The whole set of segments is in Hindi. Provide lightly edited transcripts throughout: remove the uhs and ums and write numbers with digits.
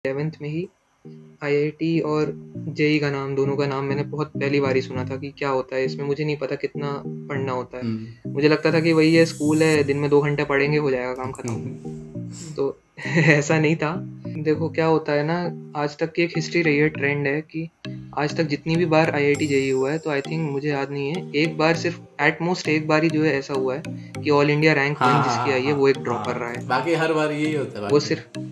11th में ही आईआईटी और जेई का नाम, दोनों का नाम मैंने बहुत पहली बार ही सुना था कि क्या होता है इसमें। मुझे नहीं पता कितना पढ़ना होता है। मुझे लगता था कि वही है, स्कूल है, दिन में 2 घंटे पढ़ेंगे, हो जाएगा काम खत्म। तो ऐसा नहीं था। देखो क्या होता है ना, आज तक की एक हिस्ट्री रही है, ट्रेंड है कि आज तक जितनी भी बार आईआईटी जेई हुआ है, तो आई थिंक, मुझे याद नहीं है, एक बार, सिर्फ एट मोस्ट एक बार ही जो है ऐसा हुआ है कि ऑल इंडिया रैंक हाँ 1 हाँ जिसकी हाँ आई है हाँ वो एक ड्रॉपर रहा हाँ, है। बाकी हर बार यही होता है वो बाकी। सिर्फ,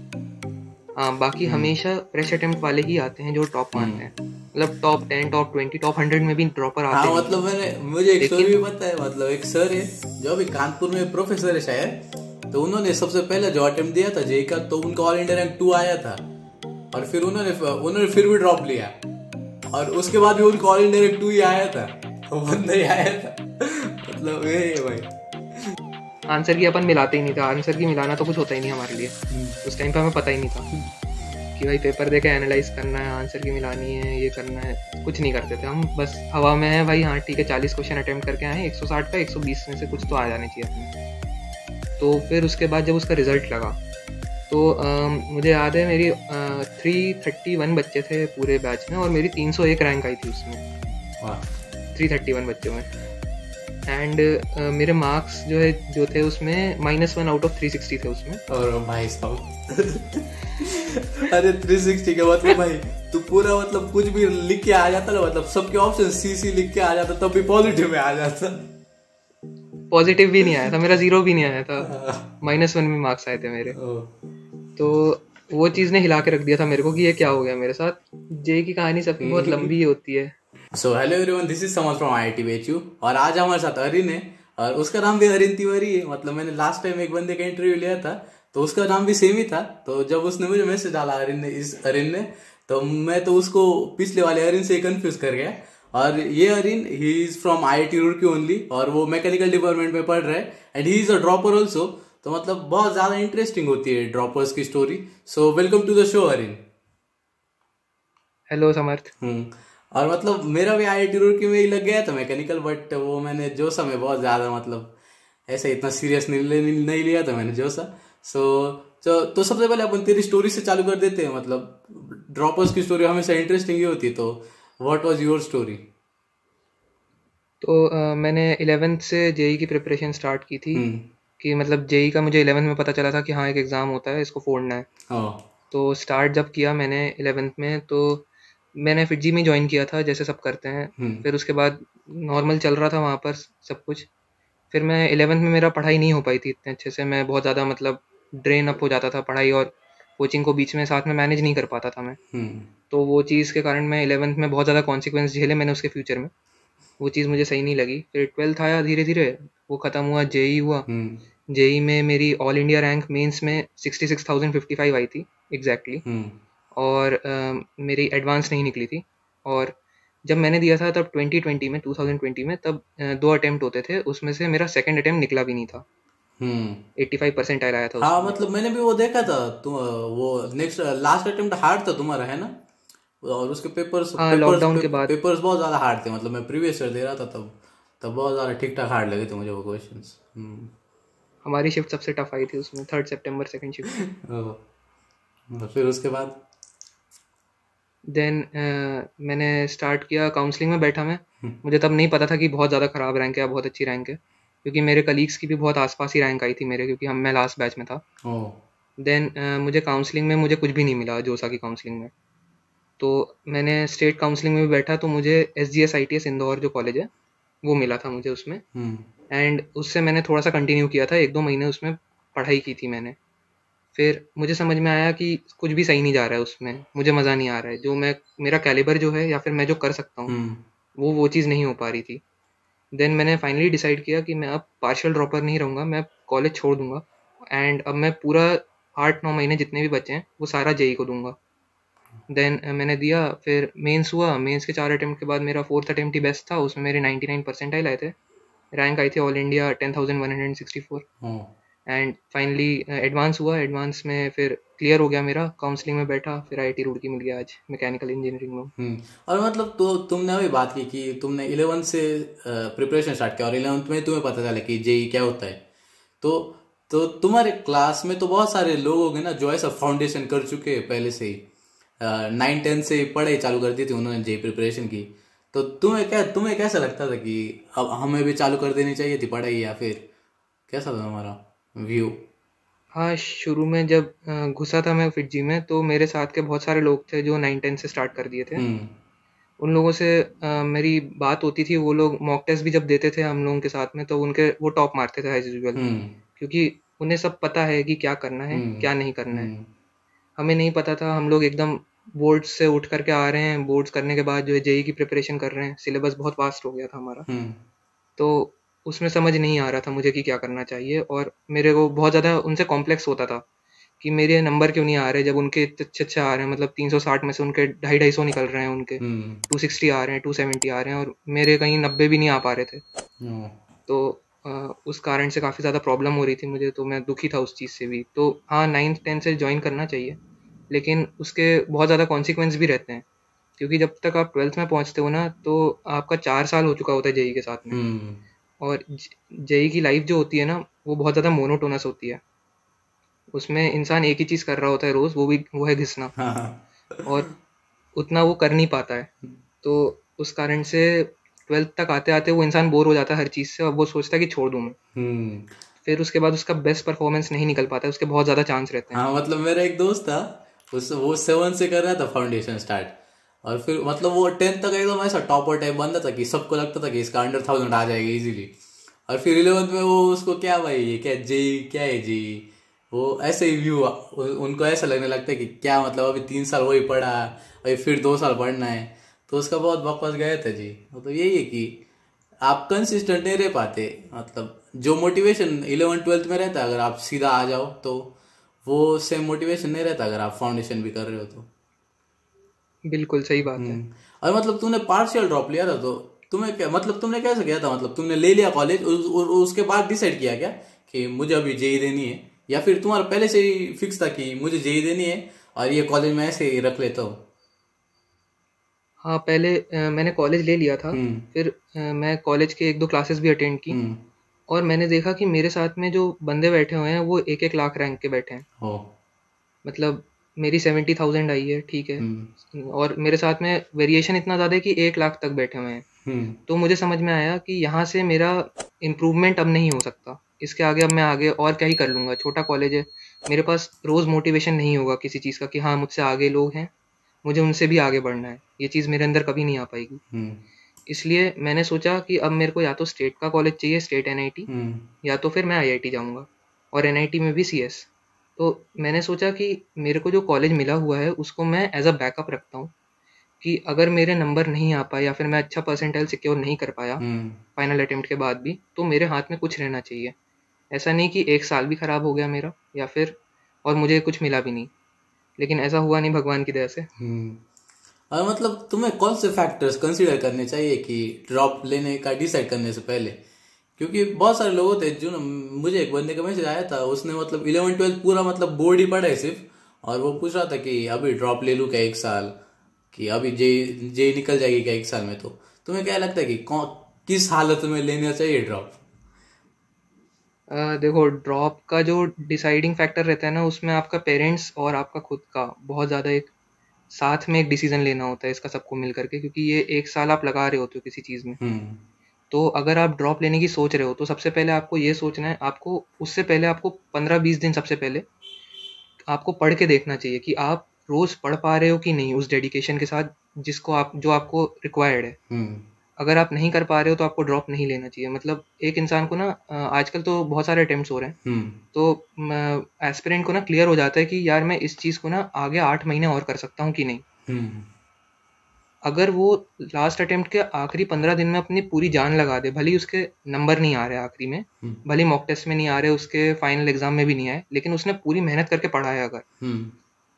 हाँ, बाकी हमेशा फ्रेश अटेम्प्ट वाले ही आते हैं जो टॉप मारते हैं। मतलब टॉप 10, टॉप 20, टॉप 100 में भी ड्रॉपर आते हाँ नहीं मतलब हैं। मुझे एक स्टोरी लेकिन भी पता है। मतलब एक सर है जो अभी कानपुर में प्रोफेसर है शायद, तो उन्होंने सबसे पहले जो अटेम्प्ट दिया था जेई का, तो उनका ऑल इंडिया रैंक 2 आया था। और फिर उन्होंने फिर भी ड्रॉप लिया, और उसके बाद भी उनका ऑल इंडिया रैंक 2 ही आया था, वन नहीं आया था। मतलब यही है भाई। आंसर की अपन मिलाते ही नहीं था। आंसर की मिलाना तो कुछ होता ही नहीं हमारे लिए। उस टाइम पे हमें पता ही नहीं था कि भाई पेपर दे के एनालाइज करना है, आंसर की मिलानी है, ये करना है। कुछ नहीं करते थे हम, बस हवा में है भाई, हाँ ठीक है, 40 क्वेश्चन अटेम्प्ट करके आए, 160 का 120 में से कुछ तो आ जाने चाहिए अपने। तो फिर उसके बाद जब उसका रिजल्ट लगा, तो मुझे याद है मेरी 331 बच्चे थे पूरे बैच में, और मेरी 301 रैंक आई थी उसमें, 331 बच्चों में। एंड मेरे मार्क्स जो थे उसमें -1 आउट ऑफ 360 थे उसमें। और भाई साहब अरे 360 के मतलब भाई तू पूरा मतलब कुछ भी लिख के आ जाता ना, मतलब सबके ऑप्शन सी लिख के आ जाता, तब भी पॉजिटिव में आ जाता। पॉजिटिव भी नहीं आया था मेरा, 0 भी नहीं आया था, -1 में मार्क्स आए थे मेरे। तो वो चीज़ ने हिला के रख दिया था मेरे को कि ये क्या हो गया मेरे साथ। जे की कहानी सबकी बहुत लंबी होती है। So hello everyone, this is Samar from IIT वेचू, और आज हमारे साथ अरिन है, और उसका नाम भी अरिन तिवारी है। मतलब मैंने लास्ट टाइम एक बंदे का इंटरव्यू लिया था, तो उसका नाम भी सेम ही था। तो जब उसने मुझे मैसेज डाला अरिन ने, तो मैं तो उसको पिछले वाले अरिन से कंफ्यूज कर गया। और ये Arin, he is from IIT Roorkee only, और वो मैकेनिकल डिपार्टमेंट में पढ़ रहा है, and he is a dropper also. तो मतलब बहुत ज्यादा इंटरेस्टिंग होती है ड्रॉपर्स की story. So welcome to the show Arin. Hello Samarth. और मतलब मेरा भी आईआईटी रुड़की में ही लग गया था मैकेनिकल, बट वो मैंने जोसा में बहुत ज्यादा मतलब ऐसे इतना सीरियस नहीं लिया था मैंने जोसा। सो तो सबसे पहले अपन तेरी स्टोरी से चालू कर देते हैं। मतलब ड्रॉपर्स की स्टोरी हमेशा इंटरेस्टिंग ही होती है, तो व्हाट वाज योर स्टोरी? तो मैंने 11th से जेई की प्रिपरेशन स्टार्ट की थी। कि मतलब जेई का मुझे 11th में पता चला था कि हाँ एक एग्ज़ाम होता है, इसको फोड़ना है। तो स्टार्ट जब किया मैंने 11th में, तो मैंने फिजी में ज्वाइन किया था जैसे सब करते हैं। फिर उसके बाद नॉर्मल चल रहा था वहाँ पर सब कुछ। फिर मैं 11th में, मेरा पढ़ाई नहीं हो पाई थी इतने अच्छे से, मैं बहुत ज़्यादा मतलब ड्रेन अप हो जाता था पढ़ाई और कोचिंग को बीच में साथ में मैनेज नहीं कर पाता था मैं। तो वो चीज़ के कारण मैं 11th में बहुत ज़्यादा कॉन्सिक्वेंस झेले मैंने उसके फ्यूचर में। वो चीज़ मुझे सही नहीं लगी। फिर 12th आया, धीरे धीरे वो ख़त्म हुआ, जेई हुआ। जेई में मेरी ऑल इंडिया रैंक मेंस में 66,055 आई थी एग्जैक्टली। और मेरी एडवांस नहीं निकली थी। और जब मैंने दिया था तब 2020 में तब 2 अटेम्प्ट होते थे, उसमें से मेरा सेकंड अटेम्प्ट निकला भी नहीं था। 85% आया था हाँ उसमें। मतलब मैंने भी वो देखा था। तुम वो नेक्स्ट लास्ट अटेम्प्ट हार्ड था तुम्हारा, है ना? और उसके पेपर्स हाँ, पेपर्स लॉकडाउन के बाद। पेपर्स बहुत ज्यादा हार्ड थे। मतलब मैं प्रीवियस ईयर दे रहा था तब, बहुत ज्यादा ठीक ठाक हार्ड लगे थे मुझे वो क्वेश्चंस। हमारी शिफ्ट सबसे टफ आई थी उसमें, 3 सितंबर सेकंड शिफ्ट। फिर उसके बाद देन मैंने स्टार्ट किया, काउंसलिंग में बैठा मैं। मुझे तब नहीं पता था कि बहुत ज़्यादा ख़राब रैंक है या बहुत अच्छी रैंक है, क्योंकि मेरे कलीग्स की भी बहुत आसपास ही रैंक आई थी मेरे, क्योंकि मैं लास्ट बैच में था। देन मुझे काउंसलिंग में मुझे कुछ भी नहीं मिला जोसा की काउंसलिंग में। तो मैंने स्टेट काउंसलिंग में भी बैठा, तो मुझे SGS ITS इंदौर जो कॉलेज है वो मिला था मुझे उसमें। एंड उससे मैंने थोड़ा सा कंटिन्यू किया था, 1-2 महीने उसमें पढ़ाई की थी मैंने। फिर मुझे समझ में आया कि कुछ भी सही नहीं जा रहा है उसमें, मुझे मज़ा नहीं आ रहा है, जो मैं, मेरा कैलिबर जो है या फिर मैं जो कर सकता हूँ वो चीज़ नहीं हो पा रही थी। देन मैंने फाइनली डिसाइड किया कि मैं अब पार्शियल ड्रॉपर नहीं रहूँगा, मैं कॉलेज छोड़ दूंगा। एंड अब मैं पूरा 8-9 महीने जितने भी बचे हैं वो सारा जेई को दूंगा। देन मैंने दिया, फिर मेंस हुआ। मेंस के 4 अटेम्प्ट के बाद मेरा 4th अटेम्प्ट ही बेस्ट था, उसमें मेरे 99 परसेंटाइल आए थे। रैंक आई थी all India 10,164। And finally advance हुआ। एडवांस में फिर क्लियर हो गया मेरा, काउंसलिंग में बैठा, फिर आईआईटी रुड़की मिल गया आज मैकेनिकल इंजीनियरिंग में। और मतलब तो तुमने अभी बात की कि तुमने 11 से प्रिपरेशन स्टार्ट किया, और 11th में तुम्हें पता चला कि जेई क्या होता है। तो तो तुम्हारे क्लास में तो बहुत सारे लोग होंगे ना जो ऐसा फाउंडेशन कर चुके हैं पहले से ही, 9-10 से पढ़ाई चालू कर दी थी उन्होंने जेई प्रिपरेशन की। तो तुम्हें कैसा लगता था कि अब हमें भी चालू कर देनी चाहिए थी पढ़ाई, या फिर कैसा था हमारा व्यू? हाँ, शुरू में जब घुसा था मैं फिटजी में, तो मेरे साथ के बहुत सारे लोग थे जो 9-10 से स्टार्ट कर दिए थे। हम्म। उन लोगों से मेरी बात होती थी, वो लोग मॉक टेस्ट भी जब देते थे हम लोगों के साथ में, तो उनके वो टॉप मारते थे एज यूजुअल, हम्म। क्योंकि उन्हें सब पता है कि क्या करना है, हम्म। क्या नहीं करना है। हम्म। हमें नहीं पता था, हम लोग एकदम बोर्ड्स से उठ करके आ रहे हैं, बोर्ड्स करने के बाद जो है जेई की प्रिपरेशन कर रहे हैं, सिलेबस बहुत वास्ट हो गया था हमारा। हम्म। तो उसमें समझ नहीं आ रहा था मुझे कि क्या करना चाहिए, और मेरे को बहुत ज़्यादा उनसे कॉम्प्लेक्स होता था कि मेरे नंबर क्यों नहीं आ रहे, जब उनके इतने अच्छे आ रहे हैं, मतलब 360 में से उनके 250 निकल रहे हैं, उनके हम्म। 260 आ रहे हैं, 270 आ रहे हैं, और मेरे कहीं 90 भी नहीं आ पा रहे थे। हम्म। तो अ, उस कारण से काफ़ी ज़्यादा प्रॉब्लम हो रही थी मुझे, तो मैं दुखी था उस चीज़ से भी। तो हाँ, 9th-10th से ज्वाइन करना चाहिए, लेकिन उसके बहुत ज़्यादा कॉन्सिक्वेंस भी रहते हैं, क्योंकि जब तक आप 12th में पहुंचते हो ना, तो आपका 4 साल हो चुका होता है जेई के साथ में। हम्म। और जेई की लाइफ जो होती है ना, वो बहुत ज़्यादा मोनोटोनस होती है। उसमें इंसान एक ही चीज़ कर रहा होता है रोज़, वो है घिसना, हाँ हाँ। और उतना वो कर नहीं पाता है। तो उस कारण से 12th तक आते आते वो इंसान बोर हो जाता है हर चीज़ से, और वो सोचता है कि छोड़ दूँ मैं। हम्म। फिर उसके बाद उसका बेस्ट परफॉर्मेंस नहीं निकल पाता है, उसके बहुत ज़्यादा चांस रहते हैं। हाँ मतलब मेरा एक दोस्त था, उस वो 7 से कर रहा था फाउंडेशन स्टार्ट, और फिर मतलब वो 10th तक एकदम ऐसा टॉपर टाइप बनता था कि सबको लगता था कि इसका 100,000 आ जाएगा इजीली। और फिर 11th में वो उसको क्या भाई ये क्या जेई क्या है जेई, वो ऐसे ही व्यू उनको ऐसा लगने लगता है कि क्या मतलब अभी 3 साल वही पढ़ा, अभी फिर 2 साल पढ़ना है। तो उसका बहुत बकवास गया था जी। मतलब यही है कि आप कंसिस्टेंट नहीं रह पाते, मतलब जो मोटिवेशन 11-12th में रहता है अगर आप सीधा आ जाओ तो वो सेम मोटिवेशन नहीं रहता अगर आप फाउंडेशन भी कर रहे हो तो। बिल्कुल सही बात है। हम्म। और मतलब तूने पार्शियल ड्रॉप लिया था तो तुम्हें क्या मतलब तुमने कैसे किया था, मतलब तुमने ले लिया कॉलेज उसके बाद डिसाइड किया क्या कि मुझे अभी जेई देनी है, या फिर तुम्हारा पहले से ही फिक्स था कि मुझे जेई देनी है और ये कॉलेज में ऐसे ही रख लेता हूँ? हाँ, पहले मैंने कॉलेज ले लिया था। हम्म। फिर मैं कॉलेज के 1-2 क्लासेस भी अटेंड की, हम्म। और मैंने देखा कि मेरे साथ में जो बंदे बैठे हुए हैं वो 1-1 लाख रैंक के बैठे हैं। हो। मतलब मेरी 70,000 आई है, ठीक है, हम्म। और मेरे साथ में वेरिएशन इतना ज़्यादा है कि 1 लाख तक बैठे हुए हैं। हम्म। तो मुझे समझ में आया कि यहाँ से मेरा इम्प्रूवमेंट अब नहीं हो सकता, इसके आगे अब मैं आगे और क्या ही कर लूँगा, छोटा कॉलेज है, मेरे पास रोज़ मोटिवेशन नहीं होगा किसी चीज़ का कि हाँ मुझसे आगे लोग हैं, मुझे उनसे भी आगे बढ़ना है, ये चीज़ मेरे अंदर कभी नहीं आ पाएगी। हम्म। इसलिए मैंने सोचा कि अब मेरे को या तो स्टेट का कॉलेज चाहिए, स्टेट एनआईटी, हम्म। या तो फिर मैं आईआईटी जाऊँगा, और एनआईटी में भी सीएस। तो मैंने सोचा कि मेरे को जो कॉलेज मिला हुआ है उसको मैं एज अ बैकअप रखता हूँ, कि अगर मेरे नंबर नहीं आ पाए या फिर मैं अच्छा परसेंटाइल सिक्योर नहीं कर पाया हम्म। फाइनल अटेम्प्ट के बाद भी, तो मेरे हाथ में कुछ रहना चाहिए। ऐसा नहीं कि 1 साल भी खराब हो गया मेरा, या फिर और मुझे कुछ मिला भी नहीं, लेकिन ऐसा हुआ नहीं भगवान की दया से। हम्म। और मतलब तुम्हें कौन से फैक्टर्स कंसीडर करने चाहिए कि ड्रॉप लेने का डिसाइड करने से पहले? क्योंकि बहुत सारे लोग होते हैं जो ना, मुझे एक बंदे का मैसेज आया था, उसने मतलब 11-12 पूरा मतलब बोर्ड ही पढ़ा है सिर्फ, और वो पूछ रहा था कि अभी ड्रॉप ले लूँ क्या 1 साल, कि अभी जे जे निकल जाएगी क्या 1 साल में? तो तुम्हें क्या लगता है कि कौन किस हालत में लेना चाहिए ड्रॉप? देखो, ड्रॉप का जो डिसाइडिंग फैक्टर रहता है ना, उसमें आपका पेरेंट्स और आपका खुद का बहुत ज़्यादा एक साथ में एक डिसीजन लेना होता है इसका, सबको मिल करके, क्योंकि ये 1 साल आप लगा रहे होते हो किसी चीज़ में। हम्म। तो अगर आप ड्रॉप लेने की सोच रहे हो, तो सबसे पहले आपको ये सोचना है, आपको उससे पहले आपको 15-20 दिन सबसे पहले आपको पढ़ के देखना चाहिए कि आप रोज़ पढ़ पा रहे हो कि नहीं उस डेडिकेशन के साथ, जिसको आप जो आपको रिक्वायर्ड है। हम्म। अगर आप नहीं कर पा रहे हो तो आपको ड्रॉप नहीं लेना चाहिए। मतलब एक इंसान को ना आजकल तो बहुत सारे अटेम्प्ट्स हो रहे हैं, हम्म। तो एस्पिरेंट को ना क्लियर हो जाता है कि यार मैं इस चीज़ को ना आगे 8 महीने और कर सकता हूँ कि नहीं। हम्म। अगर वो लास्ट अटेम्प्ट के आखिरी 15 दिन में अपनी पूरी जान लगा दे, भले ही उसके नंबर नहीं आ रहे आखिरी में, हम्म। भले ही मॉक टेस्ट में नहीं आ रहे, उसके फाइनल एग्जाम में भी नहीं आए, लेकिन उसने पूरी मेहनत करके पढ़ा है अगर, हम्म।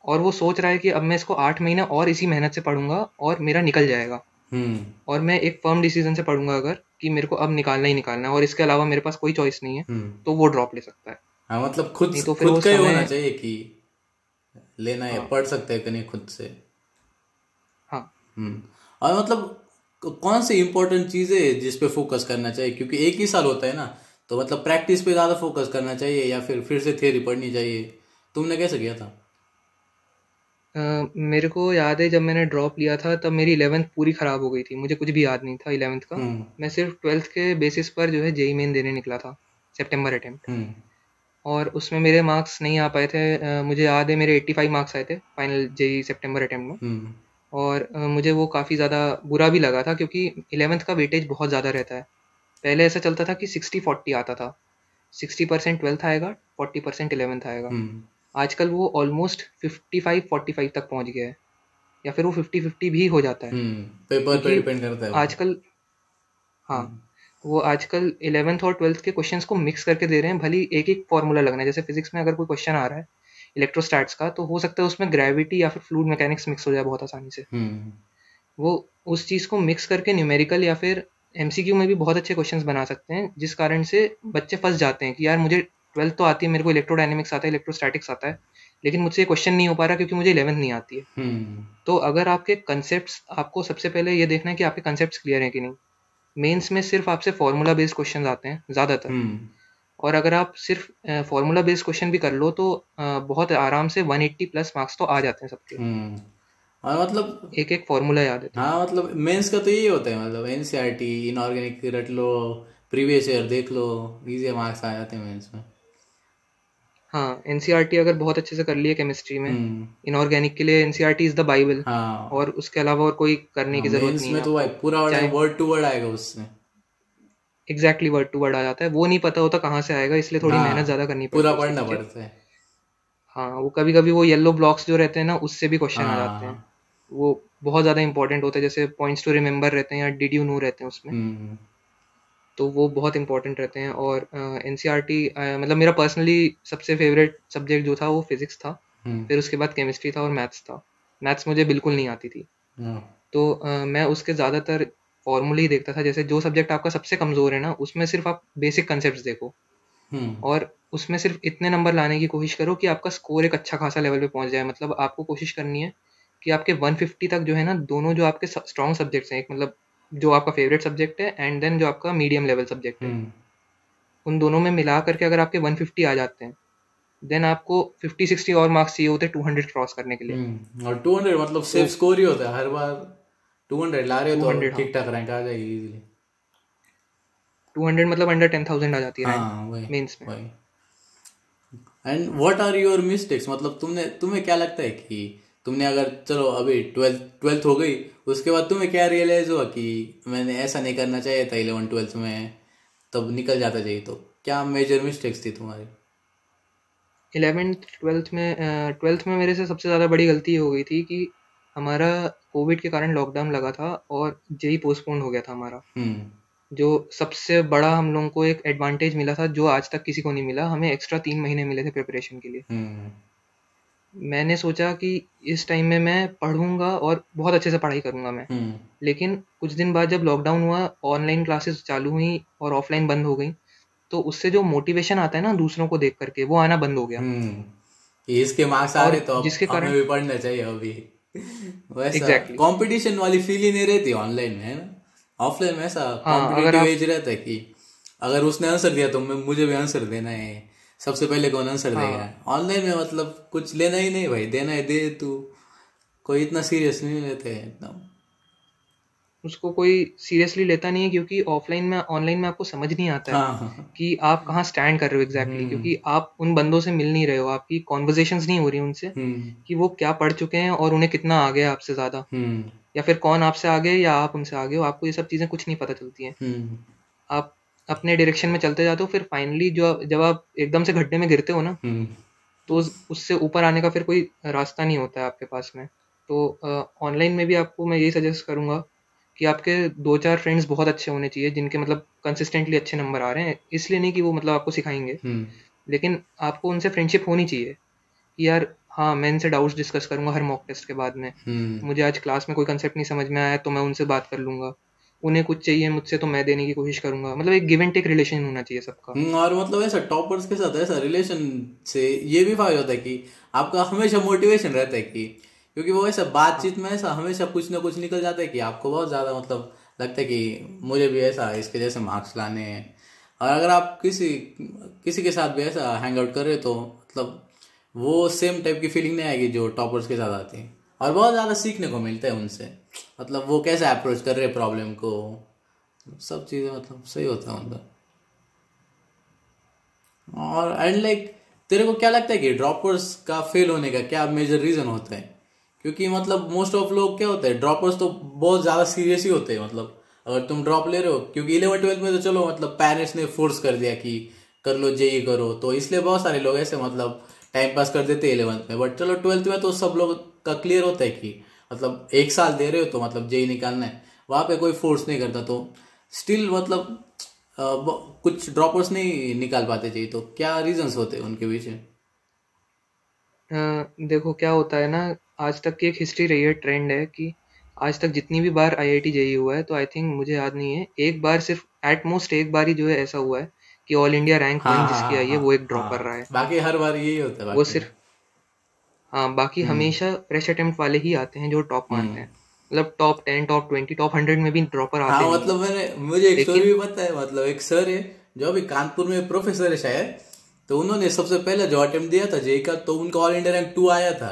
और वो सोच रहा है कि अब मैं इसको 8 महीने और इसी मेहनत से पढ़ूंगा और मेरा निकल जाएगा, हम्म। और मैं एक फर्म डिसीजन से पढ़ूंगा अगर कि मेरे को अब निकालना ही निकालना है और इसके अलावा मेरे पास कोई चॉइस नहीं है, हम्म। तो वो ड्रॉप ले सकता है। हाँ मतलब खुद नहीं तो फिर खुद वो का ही होना समय। चाहिए कि लेना है, हाँ। पढ़ सकते हैं कि नहीं खुद से। हाँ। हम्म। और मतलब कौन सी इंपॉर्टेंट चीजें है जिस पे फोकस करना चाहिए, क्योंकि एक ही साल होता है ना, तो मतलब प्रैक्टिस पे ज़्यादा फोकस करना चाहिए या फिर से थियरी पढ़नी चाहिए? तुमने कैसे किया था? मेरे को याद है जब मैंने ड्रॉप लिया था तब मेरी 11th पूरी ख़राब हो गई थी, मुझे कुछ भी याद नहीं था 11th का। हम्म। मैं सिर्फ 12th के बेसिस पर जो है जेई मेन देने निकला था, सितंबर अटेम्प्ट। हम्म। और उसमें मेरे मार्क्स नहीं आ पाए थे। मुझे याद है मेरे 85 मार्क्स आए थे फाइनल जेई सितंबर अटेम्प्ट में। हम्म। और मुझे वो काफ़ी ज़्यादा बुरा भी लगा था क्योंकि 11th का वेटेज बहुत ज़्यादा रहता है। पहले ऐसा चलता था कि 60-40 आता था, 60% 12th आएगा, 40% 11th आएगा। हम्म। आजकल वो ऑलमोस्ट 55-45 तक पहुंच गया है, या फिर वो 50-50 भी हो जाता है। पेपर पे क्योंकि डिपेंड करता है वो। आजकल, हाँ, हम्म। वो आजकल 11th और 12th के क्वेश्चंस को मिक्स करके दे रहे हैं। भली एक एक फॉर्मूला लगना है, जैसे फिजिक्स में अगर कोई क्वेश्चन आ रहा है इलेक्ट्रोस्टैट्स का, तो हो सकता है उसमें ग्रेविटी या फिर फ्लूइड मैकेनिक्स मिक्स हो जाए बहुत आसानी से। हम्म। वो उस चीज़ को मिक्स करके न्यूमेरिकल या फिर एमसीक्यू में भी बहुत अच्छे क्वेश्चंस बना सकते हैं, जिस कारण से बच्चे फंस जाते हैं कि यार मुझे 12th तो आती है, मेरे को इलेक्ट्रोडायनेमिक्स आता है, इलेक्ट्रोस्टैटिक्स आता है, लेकिन मुझसे ये क्वेश्चन नहीं हो पा रहा क्योंकि मुझे 11th नहीं आती है। हम्म। तो अगर आपके कंसेप्ट्स, आपको सबसे पहले ये देखना है कि आपके कंसेप्ट्स क्लियर हैं कि नहीं। मेंस में सिर्फ आपसे फार्मूला बेस्ड क्वेश्चन आते हैं ज़्यादातर। हम्म। और अगर आप सिर्फ फार्मूला बेस्ड क्वेश्चन भी कर लो तो बहुत आराम से 180 प्लस मार्क्स तो आ जाते हैं सबके, हम्म। और मतलब, एक एक फार्मूला याद है तो। हाँ मतलब मेंस का तो यही होता है, मतलब एनसीईआरटी इनऑर्गेनिक रट लो, प्रीवियस ईयर देख लो, इजी मार्क्स आ जाते हैं मेंस में। हाँ, एनसीईआरटी अगर बहुत अच्छे से कर लिए केमिस्ट्री में, हम्म। इनऑर्गेनिक के लिए एनसीईआरटी इज़ द बाइबल। हाँ। और उसके अलावा और कोई करने हाँ की ज़रूरत मेंस नहीं में है तो भाई आपको। पूरा चाहे वर्ड टू वर्ड आएगा उससे। एग्जैक्टली वर्ड टू वर्ड आ जाता है, वो नहीं पता होता कहाँ से आएगा, इसलिए थोड़ी मेहनत हाँ ज़्यादा करनी पूरा पड़ती है उसके पढ़ना पीछे। पड़ता है। हाँ, वो कभी कभी वो येलो ब्लॉक्स जो रहते हैं ना, उससे भी क्वेश्चन आ जाते हैं। हाँ। वो बहुत ज़्यादा इंपॉर्टेंट होते हैं, जैसे पॉइंट्स टू रिमेंबर रहते हैं या डिड यू नो रहते हैं उसमें। हम्म। तो वो बहुत इंपॉर्टेंट रहते हैं। और एनसीईआरटी मतलब मेरा पर्सनली सबसे फेवरेट सब्जेक्ट जो था वो फिजिक्स था। हम्म। फिर उसके बाद केमिस्ट्री था और मैथ्स था। मैथ्स मुझे बिल्कुल नहीं आती थी। हाँ। तो मैं उसके ज़्यादातर फॉर्मूले ही देखता था। जैसे जो सब्जेक्ट आपका सबसे कमज़ोर है ना, उसमें सिर्फ आप बेसिक कंसेप्ट देखो हम्म। और उसमें सिर्फ इतने नंबर लाने की कोशिश करो कि आपका स्कोर एक अच्छा खासा लेवल पे पहुंच जाए। मतलब आपको कोशिश करनी है कि आपके 150 तक जो है ना, दोनों जो आपके स्ट्रॉन्ग सब्जेक्ट्स हैं, एक मतलब जो आपका फेवरेट सब्जेक्ट है एंड देन जो आपका मीडियम लेवल सब्जेक्ट है, हम्म। उन दोनों में मिला करके अगर आपके 150 आ जाते हैं, देन आपको 50-60 और मार्क्स चाहिए होते हैं 200 क्रॉस करने के लिए। और 200 मतलब तो सेफ स्कोर ही होता है हर बार। 200 ला रहे हो तो 200, हाँ, ठीक ठाक रैंक आ जाएगी इजीली। 200 मतलब अंडर 10,000 आ जाती है रैंक हाँ वही। मेंस में। वही। And what are your mistakes, मतलब तुम्हें क्या लगता है कि तुमने अगर चलो अभी ट्वेल्थ हो गई, उसके बाद तुम्हें क्या रियलाइज हुआ कि मैंने ऐसा नहीं करना चाहिए था 11 ट्वेल्थ में, तब निकल जाता चाहिए, तो क्या मेजर मिस्टेक्स थी तुम्हारी? 11th ट्वेल्थ में मेरे से सबसे ज़्यादा बड़ी गलती ये हो गई थी कि हमारा कोविड के कारण लॉकडाउन लगा था और जेई पोस्टपोन हो गया था हमारा। हम्म। जो सबसे बड़ा हम लोगों को एक एडवांटेज मिला था जो आज तक किसी को नहीं मिला, हमें एक्स्ट्रा 3 महीने मिले थे प्रिपरेशन के लिए। हम्म। मैंने सोचा कि इस टाइम में मैं पढ़ूंगा और बहुत अच्छे से पढ़ाई करूंगा मैं। हम्म। लेकिन कुछ दिन बाद जब लॉकडाउन हुआ, ऑनलाइन क्लासेस चालू हुई और ऑफलाइन बंद हो गई, तो उससे जो मोटिवेशन आता है ना दूसरों को देख करके, वो आना बंद हो गया। कि इसके मार्क्स आ रहे और तो अब जिसके हमें कारण, भी पढ़ना चाहिए अभी। वैसा एग्जैक्टली, कंपटीशन वाली फील ही नहीं रहती ऑनलाइन में, है ना? ऑफलाइन में ऐसा हाँ, अगर कॉम्पिटिटिव आप, एज रहता है कि अगर उसने आंसर दिया तो मुझे भी आंसर देना है, सबसे पहले कौन आंसर देगा। हाँ, ऑनलाइन में मतलब कुछ लेना ही नहीं भाई, देना है दे तू, कोई इतना सीरियस नहीं लेते हैं इतना। उसको कोई सीरियसली लेता नहीं है क्योंकि ऑफलाइन में, ऑनलाइन में आपको समझ नहीं आता है हाँ हाँ। कि आप कहाँ स्टैंड कर रहे हो एग्जैक्टली हम्म। क्योंकि आप उन बंदों से मिल नहीं रहे हो, आपकी कॉन्वर्जेशंस नहीं हो रही उनसे हम्म। कि वो क्या पढ़ चुके हैं और उन्हें कितना आगे है आपसे ज़्यादा, हम्म। या फिर कौन आपसे आगे है या आप उनसे आगे हो। आपको ये सब चीज़ें कुछ नहीं पता चलती हैं। हम्म। आप अपने डायरेक्शन में चलते जाते हो, फिर फाइनली जो जब आप एकदम से गड्ढे में गिरते हो ना, हम्म। तो उससे ऊपर आने का फिर कोई रास्ता नहीं होता है आपके पास में। तो ऑनलाइन में भी आपको मैं यही सजेस्ट करूँगा कि आपके 2-4 फ्रेंड्स बहुत अच्छे होने चाहिए जिनके मतलब कंसिस्टेंटली अच्छे नंबर आ रहे हैं। इसलिए नहीं कि वो मतलब आपको सिखाएँगे, हम्म। लेकिन आपको उनसे फ्रेंडशिप होनी चाहिए कि यार हाँ, मैं इनसे डाउट्स डिस्कस करूँगा हर मॉक टेस्ट के बाद में। हम्म। मुझे आज क्लास में कोई कंसेप्ट नहीं समझ में आया तो मैं उनसे बात कर लूँगा। उन्हें कुछ चाहिए मुझसे तो मैं देने की कोशिश करूँगा। मतलब एक गिव एंड टेक रिलेशन होना चाहिए सबका। और मतलब ऐसा टॉपर्स के साथ ऐसा रिलेशन से ये भी फायदा होता है कि आपका हमेशा मोटिवेशन रहता है कि, क्योंकि वो ऐसा हाँ, बातचीत में ऐसा हमेशा कुछ ना कुछ निकल जाता है कि आपको बहुत ज्यादा मतलब लगता है कि मुझे भी ऐसा इसके जैसे मार्क्स लाने हैं। और अगर आप किसी किसी के साथ भी ऐसा हैंग आउट कर रहे हो तो मतलब वो सेम टाइप की फीलिंग नहीं आएगी जो टॉपर्स के साथ आती है। और बहुत ज़्यादा सीखने को मिलता है उनसे, मतलब वो कैसे अप्रोच कर रहे हैं प्रॉब्लम को, सब चीज़ें मतलब सही होता है उनका। और एंड लाइक तेरे को क्या लगता है कि ड्रॉपर्स का फेल होने का क्या मेजर रीजन होता है? क्योंकि मतलब मोस्ट ऑफ लोग क्या होते हैं, ड्रॉपर्स तो बहुत ज्यादा सीरियस ही होते हैं। मतलब अगर तुम ड्रॉप ले रहे हो, क्योंकि 11th 12th में तो चलो मतलब पेरेंट्स ने फोर्स कर दिया कि कर लो जेई करो, तो इसलिए बहुत सारे लोग ऐसे मतलब टाइम पास कर देते हैं 11th में। बट चलो 12th में तो सब लोग का क्लियर होता है कि मतलब एक साल दे रहे हो तो मतलब जेई निकालना है, वहां पे कोई फोर्स नहीं करता। तो स्टिल मतलब कुछ ड्रॉपर्स नहीं निकाल पाते चाहिए, तो क्या रीजंस होते हैं उनके पीछे? देखो क्या होता है ना, आज तक की एक हिस्ट्री रही है, ट्रेंड है कि आज तक जितनी भी बार आईआईटी जेईई हुआ है, तो आई थिंक मुझे याद नहीं है, एक बार सिर्फ एट मोस्ट एक बार ही जो है ऐसा हुआ है कि ऑल इंडिया रैंक हाँ वन हाँ जिसकी हाँ आई है हाँ वो एक ड्रॉपर रहा हाँ, है। बाकी हर बार यही होता है वो बाकी। सिर्फ, हाँ बाकी हम्म हमेशा फ्रेश अटेम्प्ट वाले ही आते हैं जो टॉप मारते हम्म। हैं। मतलब टॉप 10 टॉप 20 टॉप 100 में भी ड्रॉपर आते हाँ नहीं है। मतलब मुझे एक स्टोरी लेकिन भी पता है। मतलब एक सर है जो अभी कानपुर में प्रोफेसर है शायद, तो उन्होंने सबसे पहले जो अटेम्प्ट दिया था जेई का, तो उनका ऑल इंडिया रैंक 2 आया था।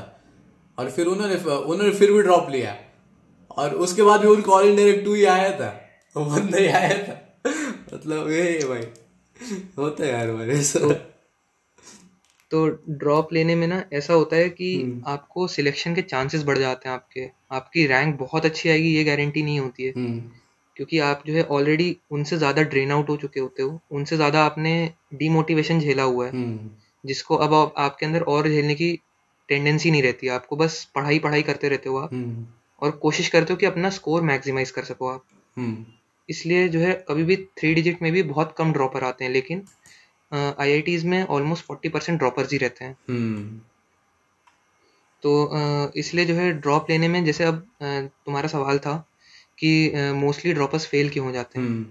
और फिर उन्होंने फिर भी ड्रॉप लिया, और उसके बाद भी उनको ऑल इंडिया रैंक 2 ही आया था, वन नहीं आया था। मतलब ये है भाई, होता है यार भाई ऐसा। तो तो ड्रॉप लेने में ना ऐसा होता है कि हम्म आपको सिलेक्शन के चांसेस बढ़ जाते हैं, आपके आपकी रैंक बहुत अच्छी आएगी ये गारंटी नहीं होती है। हम्म क्योंकि आप जो है ऑलरेडी उनसे ज़्यादा ड्रेन आउट हो चुके होते हो, उनसे ज़्यादा आपने डीमोटिवेशन झेला हुआ है, हम्म जिसको अब आपके अंदर और झेलने की टेंडेंसी नहीं रहती है। आपको बस पढ़ाई पढ़ाई करते रहते हो आप, हम्म और कोशिश करते हो कि अपना स्कोर मैक्सिमाइज कर सको आप। हम्म इसलिए जो है कभी भी 3 डिजिट में भी बहुत कम ड्रॉपर आते हैं, लेकिन आईआईटीज में ऑलमोस्ट 40% ड्रॉपर्स ही रहते हैं। हम्म तो इसलिए जो है ड्रॉप लेने में, जैसे अब तुम्हारा सवाल था कि मोस्टली ड्रॉपर्स फेल क्यों हो जाते हैं, हम्म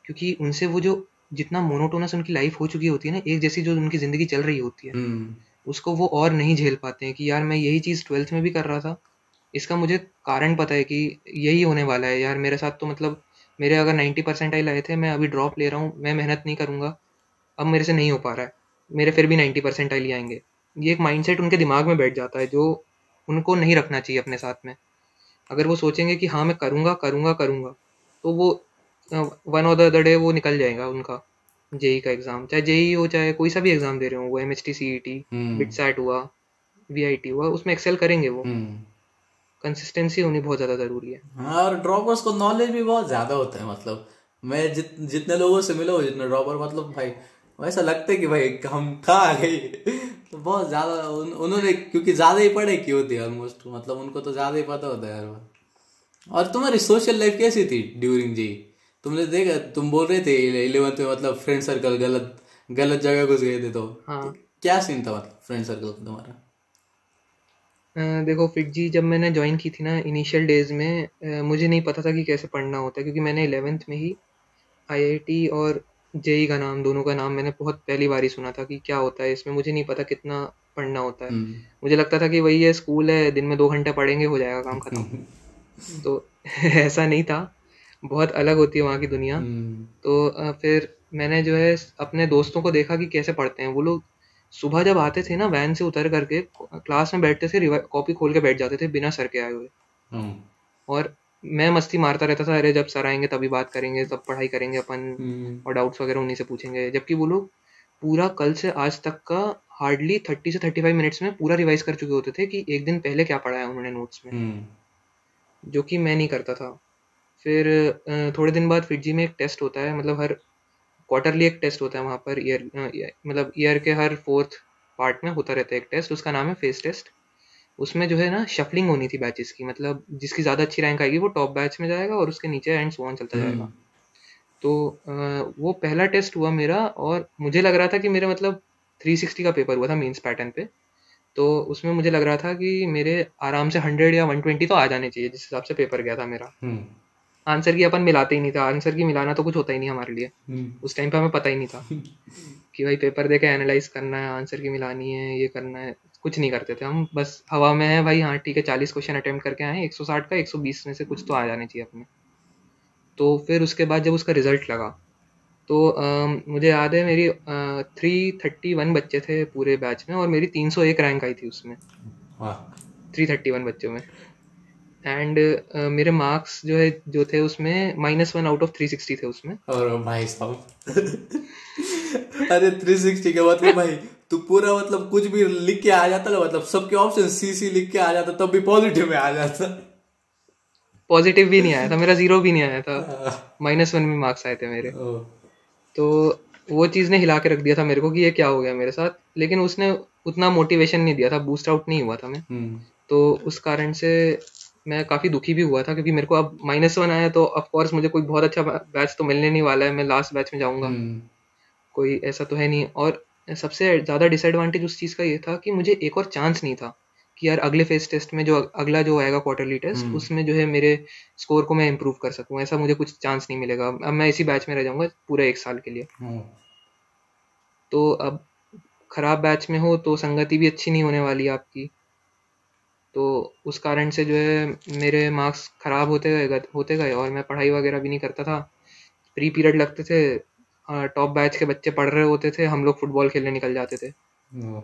क्योंकि उनसे वो जो जितना मोनोटोनस उनकी लाइफ हो चुकी होती है ना, एक जैसी जो उनकी ज़िंदगी चल रही होती है, हम्म उसको वो और नहीं झेल पाते हैं कि यार मैं यही चीज़ 12th में भी कर रहा था, इसका मुझे कारण पता है कि यही होने वाला है यार मेरे साथ। तो मतलब मेरे अगर 90 परसेंटाइल आए थे, मैं अभी ड्रॉप ले रहा हूँ, मैं मेहनत नहीं करूँगा, अब मेरे से नहीं हो पा रहा है, मेरे फिर भी 90 परसेंटाइल ही आएंगे। ये एक माइंडसेट उनके दिमाग में बैठ जाता है, जो उनको नहीं रखना चाहिए अपने साथ में। अगर वो सोचेंगे कि हाँ मैं करूँगा करूँगा करूँगा, तो वो वन और द अदर डे वो निकल जाएगा उनका जेई का एग्ज़ाम, चाहे जेई हो चाहे कोई सा भी एग्ज़ाम दे रहे हो, वो एमएचटी सीईटी हम्म बिटसैट हुआ वीआईटी हुआ, उसमें एक्सेल करेंगे वो। हम्म। कंसिस्टेंसी होनी बहुत ज़्यादा ज़रूरी है। हाँ, और ड्रॉपर्स को नॉलेज भी बहुत ज्यादा होता है। मतलब मैं जितने लोगों से मिला हूँ, जितने ड्रॉपर, मतलब भाई वैसा लगता है कि भाई हम कहाँ आ गए। तो बहुत ज्यादा उन्होंने क्योंकि ज्यादा ही पढ़ाई की होती है ऑलमोस्ट, मतलब उनको तो ज्यादा ही पता होता है यार वो। और तुम्हारी सोशल लाइफ कैसी थी ड्यूरिंग जी? तुमने देखा, तुम बोल रहे थे 11th में मतलब फ्रेंड सर्कल गलत गलत जगह घुस गए थे, तो हाँ, क्या सीन था मतलब फ्रेंड सर्कल का तुम्हारा? देखो फिटजी जब मैंने ज्वाइन की थी ना इनिशियल डेज में, मुझे नहीं पता था कि कैसे पढ़ना होता है, क्योंकि मैंने 11th में ही आईआईटी और जेई का नाम, दोनों का नाम मैंने बहुत पहली बार ही सुना था कि क्या होता है इसमें। मुझे नहीं पता कितना पढ़ना होता है, हम्म मुझे लगता था कि वही है, स्कूल है, दिन में 2 घंटे पढ़ेंगे हो जाएगा काम खत्म। तो ऐसा नहीं था, बहुत अलग होती है वहाँ की दुनिया। हम्म तो फिर मैंने जो है अपने दोस्तों को देखा कि कैसे पढ़ते हैं वो लोग। सुबह जब आते थे ना वैन से उतर करके क्लास में बैठते थे, कॉपी खोल के बैठ जाते थे बिना सर के आए हुए। हम्म और मैं मस्ती मारता रहता था, अरे जब सर आएंगे तभी बात करेंगे, तब पढ़ाई करेंगे अपन, हम्म और डाउट्स वगैरह उन्हीं से पूछेंगे। जबकि वो लोग पूरा कल से आज तक का हार्डली 30 से 35 मिनट्स में पूरा रिवाइज कर चुके होते थे कि एक दिन पहले क्या पढ़ा है उन्होंने नोट्स में, हम्म जो कि मैं नहीं करता था। फिर थोड़े दिन बाद फिटजी में एक टेस्ट होता है, मतलब हर क्वार्टरली एक टेस्ट होता है वहाँ पर, मतलब ईयर के हर फोर्थ पार्ट में होता रहता है एक टेस्ट, उसका नाम है फेस टेस्ट। उसमें जो है ना शफलिंग होनी थी बैचेस की, मतलब जिसकी ज़्यादा अच्छी रैंक आएगी वो टॉप बैच में जाएगा, और उसके नीचे एंड सो ऑन चलता हम्म जाएगा। तो वो पहला टेस्ट हुआ मेरा, और मुझे लग रहा था कि मेरे मतलब 360 का पेपर हुआ था मेंस पैटर्न पे। तो उसमें मुझे लग रहा था कि मेरे आराम से 100 या 120 तो आ जाने चाहिए, जिस हिसाब से पेपर गया था मेरा। हम्म आंसर की अपन मिलाते ही नहीं था, आंसर की मिलाना तो कुछ होता ही नहीं हमारे लिए, हम्म उस टाइम पे हमें पता ही नहीं था कि भाई पेपर दे के एनालाइज करना है, आंसर की मिलानी है, ये करना है। कुछ नहीं करते थे हम, बस हवा में है भाई, हाँ ठीक है 40 क्वेश्चन अटेम्प्ट करके आए, 160 का 120 में से कुछ तो आ जाने चाहिए अपने। तो फिर उसके बाद जब उसका रिजल्ट लगा, तो मुझे याद है मेरी 331 बच्चे थे पूरे बैच में और मेरी 301 रैंक आई थी उसमें, वाह। 331 बच्चों में। एंड मेरे मार्क्स जो थे उसमें -1 आउट ऑफ 360 थे उसमें। और भाई साहब अरे 360 के मतलब भाई तू पूरा मतलब कुछ भी लिख के आ जाता ना, मतलब सबके ऑप्शन सी सी लिख के आ जाता, तब भी पॉजिटिव में आ जाता। पॉजिटिव भी नहीं आया था मेरा, 0 भी नहीं आया था, -1 में मार्क्स आए थे मेरे। ओ, तो वो चीज़ ने हिला के रख दिया था मेरे को कि ये क्या हो गया मेरे साथ। लेकिन उसने उतना मोटिवेशन नहीं दिया था, बूस्ट आउट नहीं हुआ था मैं। हम्म तो उस कारण से मैं काफ़ी दुखी भी हुआ था, क्योंकि मेरे को अब -1 आया तो ऑफ कोर्स मुझे कोई बहुत अच्छा बैच तो मिलने नहीं वाला है, मैं लास्ट बैच में जाऊंगा, हम्म कोई ऐसा तो है नहीं। और सबसे ज़्यादा डिसएडवांटेज उस चीज़ का ये था कि मुझे एक और चांस नहीं था कि यार अगले फेस टेस्ट में, जो अगला जो आएगा क्वार्टरली टेस्ट, हम्म उसमें जो है मेरे स्कोर को मैं इम्प्रूव कर सकूं। ऐसा मुझे कुछ चांस नहीं मिलेगा, अब मैं इसी बैच में रह जाऊंगा पूरे 1 साल के लिए। हम्म, तो अब खराब बैच में हो तो संगति भी अच्छी नहीं होने वाली आपकी। तो उस कारण से जो है मेरे मार्क्स खराब होते गए और मैं पढ़ाई वगैरह भी नहीं करता था। प्री पीरियड लगते थे, टॉप बैच के बच्चे पढ़ रहे होते थे, हम लोग फुटबॉल खेलने निकल जाते थे। ओ,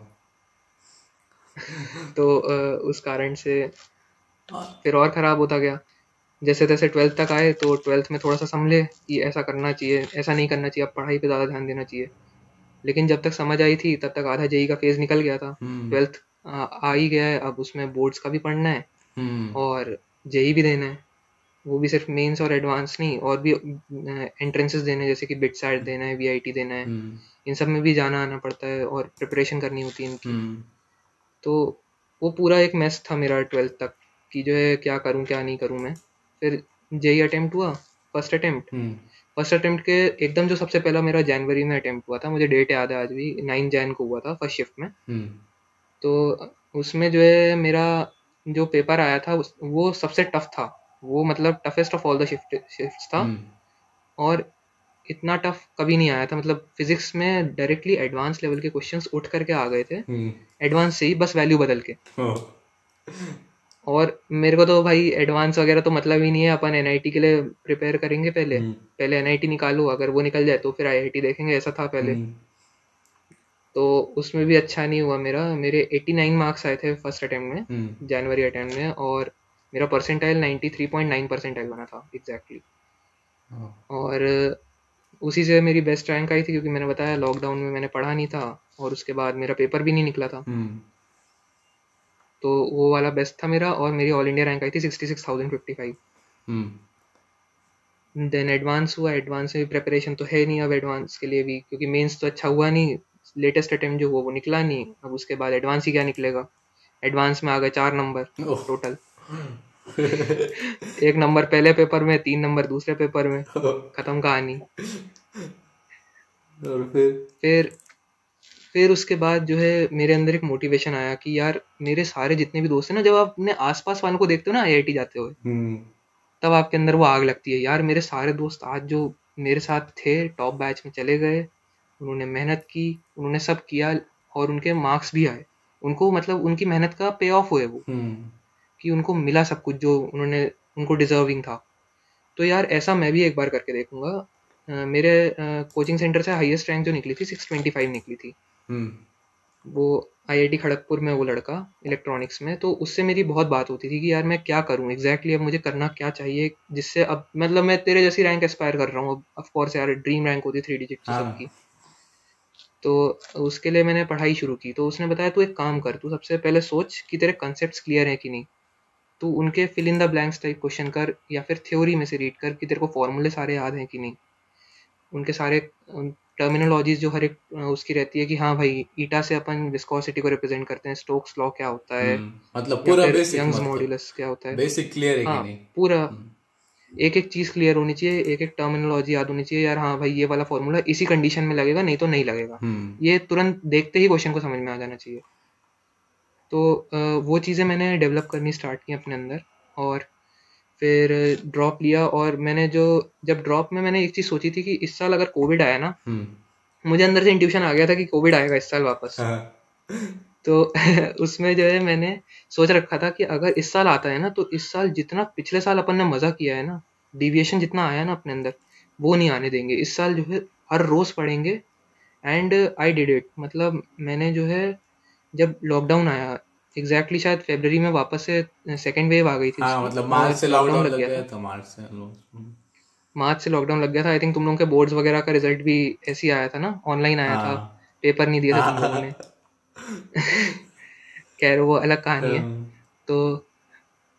तो उस कारण से और- फिर और ख़राब होता गया। जैसे तैसे 12th तक आए तो 12th में थोड़ा सा संभले कि ऐसा करना चाहिए, ऐसा नहीं करना चाहिए, अब पढ़ाई पे ज़्यादा ध्यान देना चाहिए। लेकिन जब तक समझ आई थी तब तक आधा जेई का फेज़ निकल गया था। हम्म 12th आ ही गया है, अब उसमें बोर्ड्स का भी पढ़ना है हम्म और जेई भी देना है। वो भी सिर्फ मेंस और एडवांस नहीं, और भी एंट्रेंसेस देने हैं, जैसे कि बिट सैट देना है, वीआईटी देना है। हम्म इन सब में भी जाना आना पड़ता है और प्रिपरेशन करनी होती है इनकी। हम्म तो वो पूरा एक मेस था मेरा 12th तक, कि जो है क्या करूं क्या नहीं करूं मैं। फिर जेई अटेम्प्ट हुआ, फर्स्ट अटेम्प्ट। हम्म फर्स्ट अटेम्प्ट के एकदम जो सबसे पहला मेरा जनवरी में अटेम्प्ट हुआ था, मुझे डेट याद है आज भी, 9 जैन को हुआ था फर्स्ट शिफ्ट में। हम्म तो उसमें जो है मेरा जो पेपर आया था वो सबसे टफ था। वो मतलब toughest of all the shifts था। हम्म और इतना टफ कभी नहीं आया था, मतलब फिजिक्स में डायरेक्टली एडवांस लेवल के क्वेश्चंस उठ करके आ गए थे, हम्म, एडवांस से ही बस वैल्यू बदल के। ओ, और मेरे को तो भाई एडवांस वगैरह तो मतलब ही नहीं है, अपन एनआईटी के लिए प्रिपेयर करेंगे पहले। हम्म पहले एनआईटी निकालो, अगर वो निकल जाए तो फिर आईआईटी देखेंगे, ऐसा था पहले। हम्म तो उसमें भी अच्छा नहीं हुआ मेरा। मेरे 89 मार्क्स आए थे फर्स्ट अटेम्प्ट हम्म में, जनवरी अटेम्प्ट में। और मेरा परसेंटाइल 93.9 परसेंटाइल बना था एग्जैक्टली। ओ, और उसी से मेरी बेस्ट रैंक आई थी, क्योंकि मैंने बताया लॉकडाउन में मैंने पढ़ा नहीं था और उसके बाद मेरा पेपर भी नहीं निकला था। हम्म तो वो वाला बेस्ट था मेरा, और मेरी ऑल इंडिया रैंक आई थी 66,055। हम्म देन एडवांस हुआ, एडवांस में भी प्रिपरेशन तो है नहीं अब एडवांस के लिए भी, क्योंकि मेंस तो अच्छा हुआ नहीं। लेटेस्ट अटेम्प्ट जो हुआ वो निकला नहीं, अब उसके बाद एडवांस ही क्या निकलेगा। एडवांस में आ गए 4 नंबर ओ, टोटल। 1 नंबर पहले पेपर में, 3 नंबर दूसरे पेपर में, खत्म कहानी। और फिर फिर फिर उसके बाद जो है मेरे अंदर एक मोटिवेशन आया कि यार मेरे सारे जितने भी दोस्त हैं ना, जब आप अपने आसपास वालों को देखते हो ना आईआईटी जाते हुए, हम्म तब आपके अंदर वो आग लगती है, यार मेरे सारे दोस्त आज जो मेरे साथ थे टॉप बैच में चले गए, उन्होंने मेहनत की, उन्होंने सब किया और उनके मार्क्स भी आए। उनको मतलब उनकी मेहनत का पे ऑफ हुए वो, हम्म कि उनको मिला सब कुछ जो उन्होंने, उनको डिजर्विंग था। तो यार ऐसा मैं भी एक बार करके देखूंगा। मेरे कोचिंग सेंटर से हाईएस्ट रैंक जो निकली थी 625 निकली थी। हम्म वो आईआईटी खड़गपुर में, वो लड़का इलेक्ट्रॉनिक्स में। तो उससे मेरी बहुत बात होती थी कि यार मैं क्या करूं एग्जैक्टली, अब मुझे करना क्या चाहिए जिससे अब मतलब मैं तेरे जैसी रैंक एस्पायर कर रहा हूँ। अब ऑफ कोर्स यार ड्रीम रैंक होती है 3 डिजिट की हाँ सबकी। तो उसके लिए मैंने पढ़ाई शुरू की। तो उसने बताया तू एक काम कर, तू सबसे पहले सोच कि तेरे कंसेप्ट्स क्लियर हैं कि नहीं। तू उनके fill in the blanks type question कर, या फिर थ्योरी में से रीड कर कि तेरे को फॉर्मूले सारे याद हैं कि नहीं। उनके सारे टर्मिनोलॉजीज जो हर एक उसकी रहती है, कि हाँ भाई ईटा से अपन विस्कोसिटी को रिप्रेजेंट करते हैं, स्टोक्स लॉ क्या होता है, मतलब या पूरा फिर बेसिक, यंग्स मतलब मॉड्यूलस क्या होता है। बेसिक क्लियर है कि हाँ नहीं? पूरा हम्म एक एक चीज़ क्लियर होनी चाहिए, एक एक टर्मिनोलॉजी याद होनी चाहिए, यार हाँ भाई ये वाला फॉर्मूला इसी कंडीशन में लगेगा, नहीं तो नहीं लगेगा। हम्म ये तुरंत देखते ही क्वेश्चन को समझ में आ जाना चाहिए। तो वो चीज़ें मैंने डेवलप करनी स्टार्ट की अपने अंदर। और फिर ड्रॉप लिया, और मैंने जो, जब ड्रॉप में मैंने एक चीज़ सोची थी कि इस साल अगर कोविड आया ना, हम्म मुझे अंदर से इंट्यूशन आ गया था कि कोविड आएगा इस साल वापस। हाँ तो उसमें जो है मैंने सोच रखा था कि अगर इस साल आता है ना, तो इस साल जितना पिछले साल अपन ने मज़ा किया है ना, डिविएशन जितना आया ना अपने अंदर, वो नहीं आने देंगे इस साल। जो है हर रोज़ पढ़ेंगे। And I did it. मतलब मैंने जो है, जब लॉकडाउन आया एग्जैक्टली शायद फरवरी में वापस से सेकेंड वेव आ गई थी हाँ, उसकी मतलब मार्च और से लॉकडाउन लॉकडाउन लग लग गया गया था। था, मार्च से मार्च से लॉकडाउन लग गया था। आई थिंक तुम लोगों के बोर्ड्स वगैरह का रिजल्ट भी ऐसे ही आया था ना, ऑनलाइन आया था। हाँ। पेपर नहीं दिए थे तुम लोगों ने। हाँ। खैर वो अलग कहानी है। तो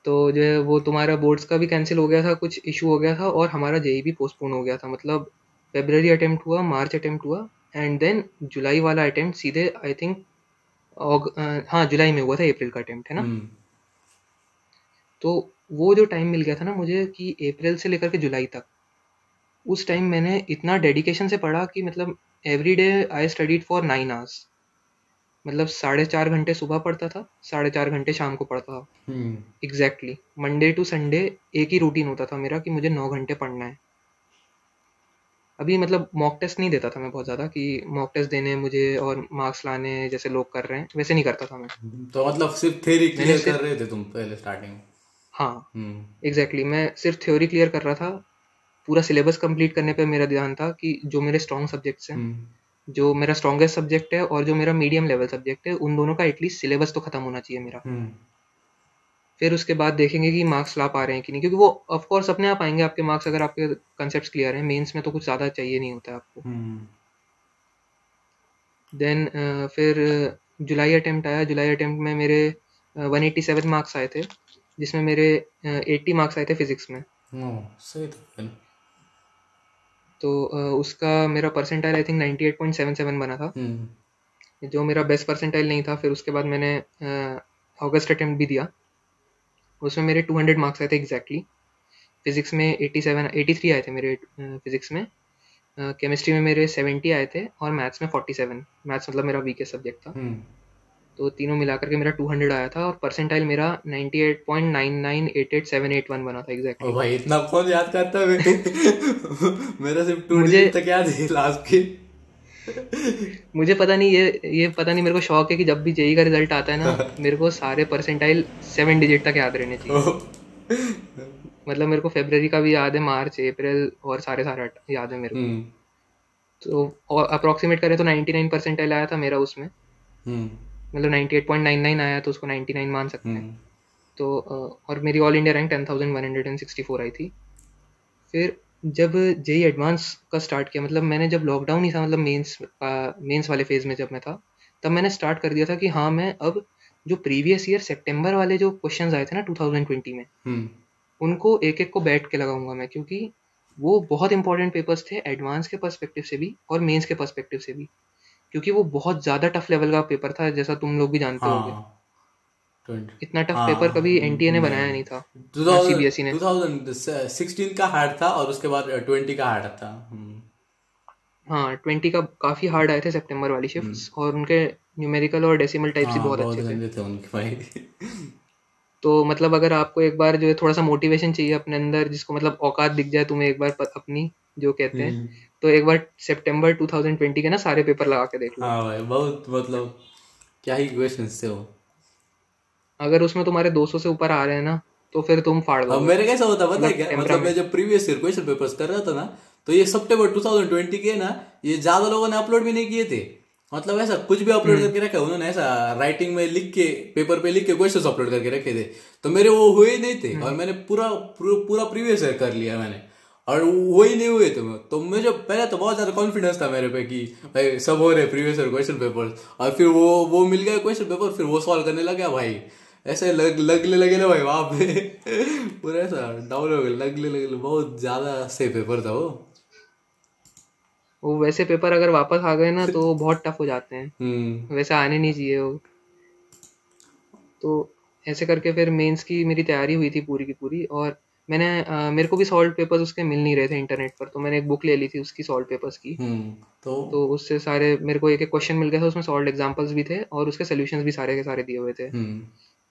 जो है वो तुम्हारा बोर्ड्स का भी कैंसिल हो गया था, कुछ इशू हो गया था, और हमारा जेई भी पोस्टपोन हो गया था। मतलब फेब्रवरी अटेम्प्ट हुआ, मार्च अटेम्प्ट हुआ, एंड देन जुलाई वाला अटेम्प्ट सीधे आई थिंक हाँ जुलाई में हुआ था, अप्रैल का अटेम्प्ट है ना। हम्म। तो वो जो टाइम मिल गया था ना मुझे कि अप्रैल से लेकर के जुलाई तक, उस टाइम मैंने इतना डेडिकेशन से पढ़ा कि मतलब every day I studied for 9 hours. मतलब 4.5 घंटे सुबह पढ़ता था, 4.5 घंटे शाम को पढ़ता था। हम्म। एग्जैक्टली मंडे टू संडे एक ही रूटीन होता था मेरा कि मुझे 9 घंटे पढ़ना है। अभी मतलब मॉक टेस्ट नहीं देता था मैं बहुत ज़्यादा कि मॉक टेस्ट देने मुझे और मार्क्स लाने जैसे लोग कर रहे हैं, वैसे नहीं करता था मैं। तो मतलब सिर्फ थ्योरी मैंने क्लियर कर सिर्फ, रहे थे तुम पहले स्टार्टिंग में? हाँ हम्म। एग्जैक्टली मैं सिर्फ थ्योरी क्लियर कर रहा था। पूरा सिलेबस कंप्लीट करने पे मेरा ध्यान था कि जो मेरे स्ट्रॉन्ग सब्जेक्ट्स हैं, हम्म। जो मेरा स्ट्रॉन्गेस्ट सब्जेक्ट है और जो मेरा मीडियम लेवल सब्जेक्ट है, उन दोनों का एटलीस्ट सिलेबस तो खत्म होना चाहिए मेरा। हम्म। फिर उसके बाद देखेंगे कि मार्क्स ला पा रहे हैं कि नहीं, क्योंकि वो ऑफ कोर्स अपने आप आएंगे आपके मार्क्स अगर आपके कंसेप्ट क्लियर हैं। मेंस में तो कुछ ज़्यादा चाहिए नहीं होता है आपको। हम्म। देन फिर जुलाई अटेम्प्ट आया। जुलाई अटेम्प्ट में मेरे 187 मार्क्स आए थे, जिसमें मेरे 80 मार्क्स आए थे फिजिक्स में। सही तो फिर। तो उसका मेरा परसेंटाइल आई थिंक 98.77 बना था, हम्म। जो मेरा बेस्ट परसेंटाइल नहीं था। फिर उसके बाद मैंने अगस्त अटेम्प्ट भी दिया, उसमें मेरे 200 मार्क्स आए थे एग्जैक्टली। फिजिक्स में 87 83 आए थे मेरे फिजिक्स में। केमिस्ट्री में मेरे 70 आए थे और मैथ्स में 47। मैथ्स मतलब मेरा वीकेस्ट सब्जेक्ट था। हम्म। तो तीनों मिलाकर के मेरा 200 आया था और परसेंटाइल मेरा 98.9988781 बना था ओ एग्जैक्टली। भाई, इतना कौन याद करता है मेरा सिर्फ टू मुझे डिजिट तक याद है लास्ट की। मुझे पता नहीं, ये पता नहीं, मेरे को शौक है कि जब भी जेई का रिजल्ट आता है ना, मेरे को सारे परसेंटाइल 7 डिजिट तक याद रहने चाहिए। मतलब मेरे को फेब्रवरी का भी याद है, मार्च अप्रैल और सारे सारे याद है मेरे को। हम्म। तो और अप्रॉक्सीमेट करें तो 99 परसेंटाइल आया था मेरा उसमें। हम्म। मतलब 98.99 आया तो उसको 99 मान सकते हैं। हम्म। तो और मेरी ऑल इंडिया रैंक 10,164 आई थी। फिर जब जेई एडवांस का स्टार्ट किया, मतलब मैंने जब लॉकडाउन ही था, मतलब मेंस वाले फेज में जब मैं था, तब मैंने स्टार्ट कर दिया था कि हाँ मैं अब जो प्रीवियस ईयर सितंबर वाले जो क्वेश्चंस आए थे ना 2020 में, हम्म। उनको एक एक को बैठ के लगाऊंगा मैं, क्योंकि वो बहुत इंपॉर्टेंट पेपर्स थे एडवांस के पर्सपेक्टिव से भी और मेंस के पर्सपेक्टिव से भी। क्योंकि वो बहुत ज़्यादा टफ लेवल का पेपर था, जैसा तुम लोग भी जानते होगे। हाँ। 20। इतना टफ पेपर हाँ। कभी एनटीए ने नहीं बनाया नहीं। नहीं था, टू ना थाउजेंड सीबीएसई ने। 2016 का हार्ड था और उसके बाद 20 का हार्ड था। हाँ 20 का काफ़ी हार्ड आए थे सितंबर वाली हम्म। शिफ्ट्स, और उनके न्यूमेरिकल और डेसिमल टाइप्स ही हाँ, बहुत बहुत अच्छे थे। गंदे थे उनके भाई। तो मतलब अगर आपको एक बार जो है थोड़ा सा मोटिवेशन चाहिए अपने अंदर, जिसको मतलब औकात दिख जाए तुम्हें एक बार अपनी, जो कहते हैं, हम्म। तो एक बार सितंबर 2020 के ना सारे पेपर लगा के देख लो। हाँ भाई, बहुत मतलब क्या ही क्वेश्चंस थे वो। अगर उसमें तुम्हारे 200 से ऊपर आ रहे हैं ना, तो फिर तुम फाड़ अब दोगे, मेरे कैसा होता पता है मतलब क्या, मतलब मैं टेम्परामेंट। जब प्रीवियस ईयर क्वेश्चन पेपर्स कर रहा था ना, तो ये सितंबर 2020 के ना, ये ज्यादा लोगों ने अपलोड भी नहीं किए थे। मतलब ऐसा कुछ भी अपलोड हम्म। करके रखा उन्होंने, ऐसा राइटिंग में लिख के पेपर पे लिख के क्वेश्चंस अपलोड करके रखे थे। तो मेरे वो हुए ही नहीं थे, और मैंने पूरा प्रीवियस ईयर कर लिया मैंने, और वो ही नहीं हुए थे। तो मुझे पहले तो बहुत ज्यादा कॉन्फिडेंस था मेरे पे कि भाई सब हो रहे प्रीवियस ईयर क्वेश्चन पेपर्स, और फिर वो मिल गया क्वेश्चन पेपर, फिर वो सॉल्व करने लगा भाई। ऐसे लगने लगे ना भाई वहां पे पूरा ऐसा डाउन हो गया, लगने बहुत ज्यादा से पेपर था वो। वो वैसे पेपर अगर वापस आ गए ना तो बहुत टफ हो जाते हैं, हम्म। वैसे आने नहीं चाहिए वो। तो ऐसे करके फिर मेंस की मेरी तैयारी हुई थी पूरी की पूरी। और मैंने मेरे को भी सॉल्व पेपर्स उसके मिल नहीं रहे थे इंटरनेट पर, तो मैंने एक बुक ले ली थी उसकी सॉल्व पेपर्स की। हम्म। तो तो उससे सारे मेरे को एक एक क्वेश्चन मिल गया था, उसमें सॉल्व एग्जांपल्स भी थे और उसके सोल्यूशंस भी सारे के सारे दिए हुए थे। हम्म।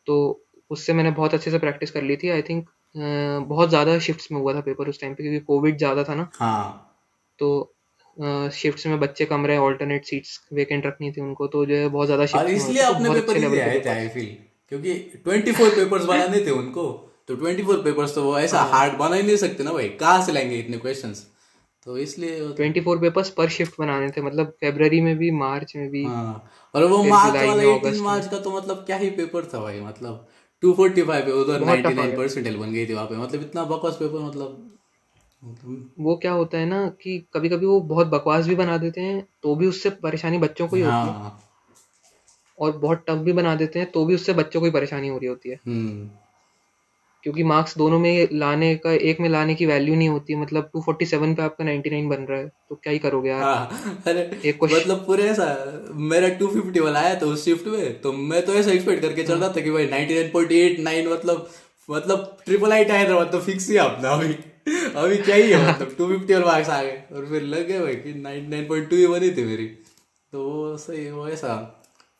तो उससे मैंने बहुत अच्छे से प्रैक्टिस कर ली थी। आई थिंक बहुत ज़्यादा शिफ्ट्स में हुआ था पेपर उस टाइम पे, क्योंकि कोविड ज़्यादा था ना। हाँ। तो शिफ्ट्स में बच्चे कम रहे, ऑल्टरनेट सीट्स वेकेंट रखनी थी उनको, तो जो है बहुत ज़्यादा और शिफ्ट्स में हुए इसलिए थे, तो अपने बहुत पेपर अच्छे इजी लेवल के आए थे आई पेपर्स। फील, क्योंकि 24 पेपर्स बनाने थे उनको। तो 24 पेपर्स तो वो ऐसा हाँ हार्ड बना ही नहीं सकते ना भाई, कहाँ से लाएंगे इतने क्वेश्चंस। तो इसलिए 24 पेपर्स पर शिफ्ट बनाने थे, मतलब फरवरी में भी, मार्च में भी, हाँ। और वो फिर मार्च जुलाई वाला में, 18 अगस्त में। मार्च का तो मतलब क्या ही पेपर था भाई, मतलब 245 पे उधर बहुत टफ आ 99 गया। परसेंटाइल बन गई थी वहाँ पे, मतलब इतना बकवास पेपर, मतलब वो क्या होता है ना कि कभी कभी वो बहुत बकवास भी बना देते हैं तो भी उससे परेशानी बच्चों को ही होती है, हाँ। और बहुत टफ भी बना देते हैं तो भी उससे बच्चों को ही परेशानी हो रही होती है। हम्म। क्योंकि मार्क्स दोनों में लाने का, एक में लाने की वैल्यू नहीं होती है, मतलब 247 पे आपका 99 बन रहा है तो क्या ही करोगे यार। हाँ। अरे एक क्वेश्चन। मतलब पूरे ऐसा, मेरा 250 वाला आया था उस शिफ्ट में, तो मैं तो ऐसा एक्सपेक्ट करके चल हाँ। रहा था कि भाई 99.89, मतलब ट्रिपल आइट आया था, मतलब फिक्स ही अपना अभी। अभी क्या ही है, मतलब 250 और मार्क्स आ गए, और फिर लग गए भाई कि 99.2 ही बनी थी मेरी। तो वो सही, वो ऐसा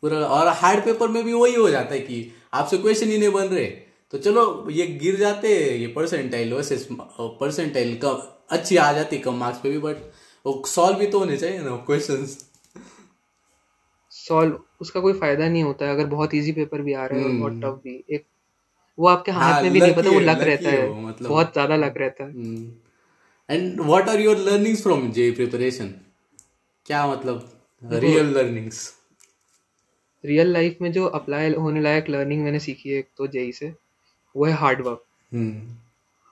पूरा। और हार्ड पेपर में भी वही हो जाता है कि आपसे क्वेश्चन ही नहीं बन रहे, तो चलो ये गिर जाते, ये परसेंटाइल वैसे परसेंटाइल कम अच्छी आ जाती कम मार्क्स पे भी, बट वो सॉल्व भी तो होने चाहिए ना क्वेश्चंस। सॉल्व, उसका कोई फायदा नहीं होता है अगर बहुत इजी पेपर भी आ रहा है और बहुत हम्म। टफ भी। एक वो आपके हाँ, हाथ में भी नहीं पता, वो लक लकी रहता है है, वो, मतलब। बहुत ज्यादा लक रहता है। And what are your learnings from JEE preparation? क्या मतलब देखो, रियल लर्निंग्स? रियल लाइफ में जो अप्लाई होने लायक लर्निंग मैंने सीखी है एक तो जेई से, वो है हार्ड वर्क। हम्म।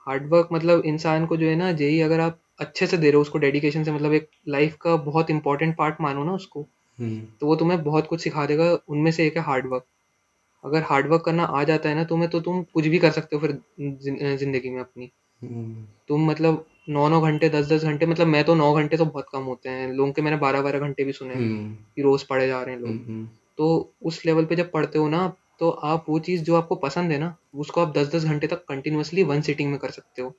हार्ड वर्क मतलब इंसान को जो है ना, जेई अगर आप अच्छे से दे रहे हो उसको डेडिकेशन से, मतलब एक लाइफ का बहुत इंपॉर्टेंट पार्ट मानो ना उसको, हम्म। तो वो तुम्हें बहुत कुछ सिखा देगा। उनमें से एक है हार्ड वर्क। अगर हार्ड वर्क करना आ जाता है ना तुम्हें, तो तुम कुछ भी कर सकते हो फिर जिंदगी में अपनी। हम्म। तुम मतलब 9-9 घंटे, 10-10 घंटे, मतलब मैं तो 9 घंटे तो बहुत कम होते हैं लोगों के, मैंने 12-12 घंटे भी सुने हैं हम्म। कि रोज पढ़े जा रहे हैं लोग। हम्म। तो उस लेवल पे जब पढ़ते हो ना, तो आप वो चीज़ जो आपको पसंद है ना, उसको आप 10-10 घंटे तक कंटिन्यूअसली वन सिटिंग में कर सकते हो।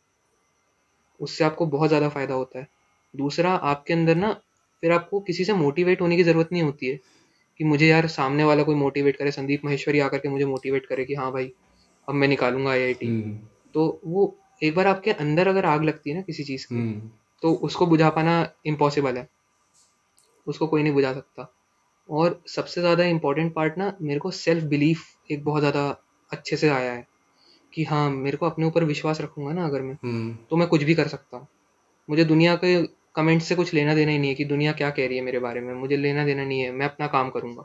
उससे आपको बहुत ज़्यादा फायदा होता है। दूसरा, आपके अंदर ना फिर आपको किसी से मोटिवेट होने की ज़रूरत नहीं होती है कि मुझे यार सामने वाला कोई मोटिवेट करे, संदीप महेश्वरी आकर के मुझे मोटिवेट करे कि हाँ भाई अब मैं निकालूंगा आईआईटी। हम्म। तो वो एक बार आपके अंदर अगर आग लगती है ना किसी चीज़ की, हम्म। तो उसको बुझा पाना इम्पॉसिबल है, उसको कोई नहीं बुझा सकता। और सबसे ज़्यादा इम्पोर्टेंट पार्ट ना, मेरे को सेल्फ बिलीफ एक बहुत ज़्यादा अच्छे से आया है कि हाँ, मेरे को अपने ऊपर विश्वास रखूंगा ना अगर मैं, हम्म। तो मैं कुछ भी कर सकता हूँ। मुझे दुनिया के कमेंट्स से कुछ लेना देना ही नहीं है कि दुनिया क्या कह रही है मेरे बारे में, मुझे लेना देना नहीं है, मैं अपना काम करूंगा।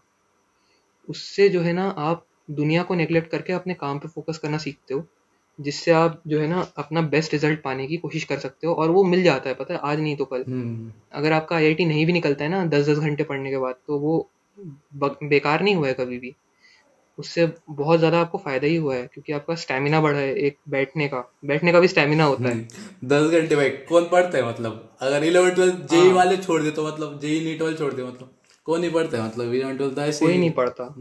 उससे जो है ना, आप दुनिया को नेग्लेक्ट करके अपने काम पे फोकस करना सीखते हो, जिससे आप जो है ना अपना बेस्ट रिजल्ट पाने की कोशिश कर सकते हो, और वो मिल जाता है, पता है, आज नहीं तो कल। हम्म। अगर आपका आईआईटी नहीं भी निकलता है ना 10-10 घंटे पढ़ने के बाद, तो वो बेकार नहीं हुआ है कभी भी। उससे बहुत ज़्यादा आपको फ़ायदा ही हुआ है, क्योंकि आपका स्टैमिना बढ़ा है, एक बैठने का भी स्टैमिना होता है। 10 घंटे भाई कौन पढ़ता है, मतलब अगर 11 12 जेई हाँ, वाले छोड़ दे तो, मतलब जेई नीट वाले छोड़ दे, मतलब कौन ही पढ़ता है, मतलब 11 12 तो ऐसे कोई ही। नहीं पढ़ता।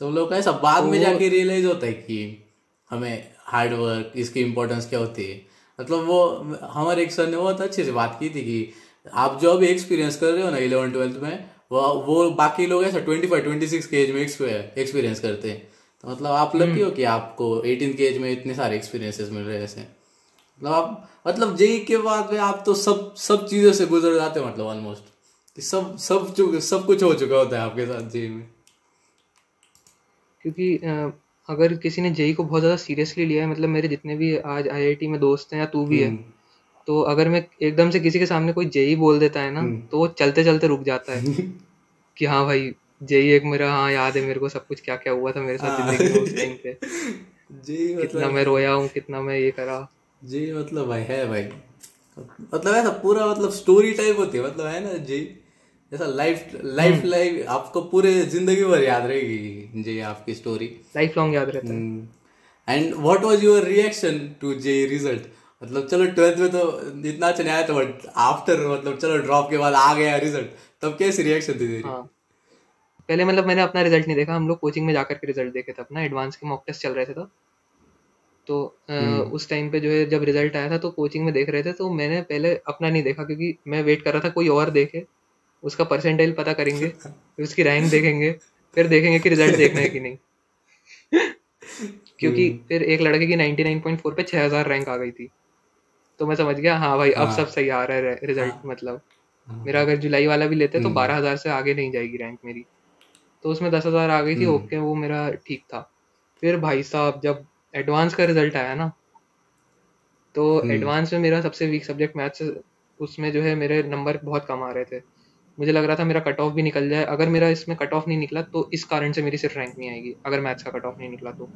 सब लोग का ऐसा बाद तो में वो जाके रियलाइज होता है कि हमें हार्ड वर्क इसकी इम्पोर्टेंस क्या होती है। मतलब वो हमारे एक सर ने बहुत अच्छे से बात की थी कि आप जो अभी एक्सपीरियंस कर रहे हो ना 11 12 में, वो बाकी लोग ऐसा 25 26 के एज में एक्सपीरियंस करते हैं। तो मतलब आप लकी हुँ, हो कि आपको 18 के एज में इतने सारे एक्सपीरियंसेस मिल रहे हैं ऐसे। मतलब आप, मतलब जेई के बाद में आप तो सब सब चीजों से गुजर जाते हो, मतलब ऑलमोस्ट कि सब कुछ हो चुका होता है आपके साथ जेई में। क्योंकि अगर किसी ने जेईई को बहुत ज़्यादा सीरियसली लिया है, मतलब मेरे जितने भी आज आईआईटी में दोस्त हैं या तू भी है, हम्म। तो अगर मैं एकदम से किसी के सामने कोई जेईई बोल देता है ना, हम्म। तो वो चलते-चलते रुक जाता है कि हाँ भाई, जेईई एक मेरा, हाँ याद है मेरे को सब कुछ क्या-क्या हुआ था मेरे साथ हाँ। ज़िंदगी में उस टाइम पे। जी कितना मतलब मैं रोया हूँ, कितना मैं ये करा। जी मतलब भाई है भाई, मतलब ऐसा पूरा मतलब स्टोरी टाइप होती है, मतलब है ना जी, ऐसा लाइफ लाइफ हुँ, लाइफ आपको पूरे जिंदगी भर याद रहेगी जी आपकी स्टोरी। लाइफ लॉन्ग याद रहता है। And what was your reaction to JEE result? मतलब चलो 12th में तो इतना अच्छा नहीं आया था, बट आफ्टर, मतलब चलो ड्रॉप के बाद आ गया रिजल्ट, तब कैसी रिएक्शन थी तेरी? हाँ, पहले मतलब मैंने अपना रिज़ल्ट नहीं देखा, हम लोग कोचिंग में जाकर के रिज़ल्ट देखे थे अपना, एडवांस के मॉक टेस्ट चल रहे थे तब। तो हम्म। उस टाइम पे जो है जब रिज़ल्ट आया था तो कोचिंग में देख रहे थे, तो मैंने पहले अपना नहीं देखा क्योंकि मैं वेट कर रहा था कोई और देखे, उसका परसेंटाइल पता करेंगे, फिर उसकी रैंक देखेंगे, फिर देखेंगे कि रिज़ल्ट देखना है कि नहीं। क्योंकि हम्म। फिर एक लड़के की 99.4 पे 6000 रैंक आ गई थी। तो मैं समझ गया हाँ भाई, अब सब हाँ। सही आ रहा है रिज़ल्ट, हाँ। मतलब मेरा हाँ। अगर जुलाई वाला भी लेते तो हम्म। 12,000 से आगे नहीं जाएगी रैंक मेरी। तो उसमें 10,000 आ गई थी, हम्म। ओके, वो मेरा ठीक था। फिर भाई साहब जब एडवांस का रिज़ल्ट आया ना, तो हम्म। एडवांस में मेरा सबसे वीक सब्जेक्ट मैथ्स उसमें जो है मेरे नंबर बहुत कम आ रहे थे। मुझे लग रहा था मेरा कट ऑफ भी निकल जाए, अगर मेरा इसमें कट ऑफ नहीं निकला तो इस कारण से मेरी सिर्फ रैंक नहीं आएगी, अगर मैथ्स का कट ऑफ नहीं निकला तो।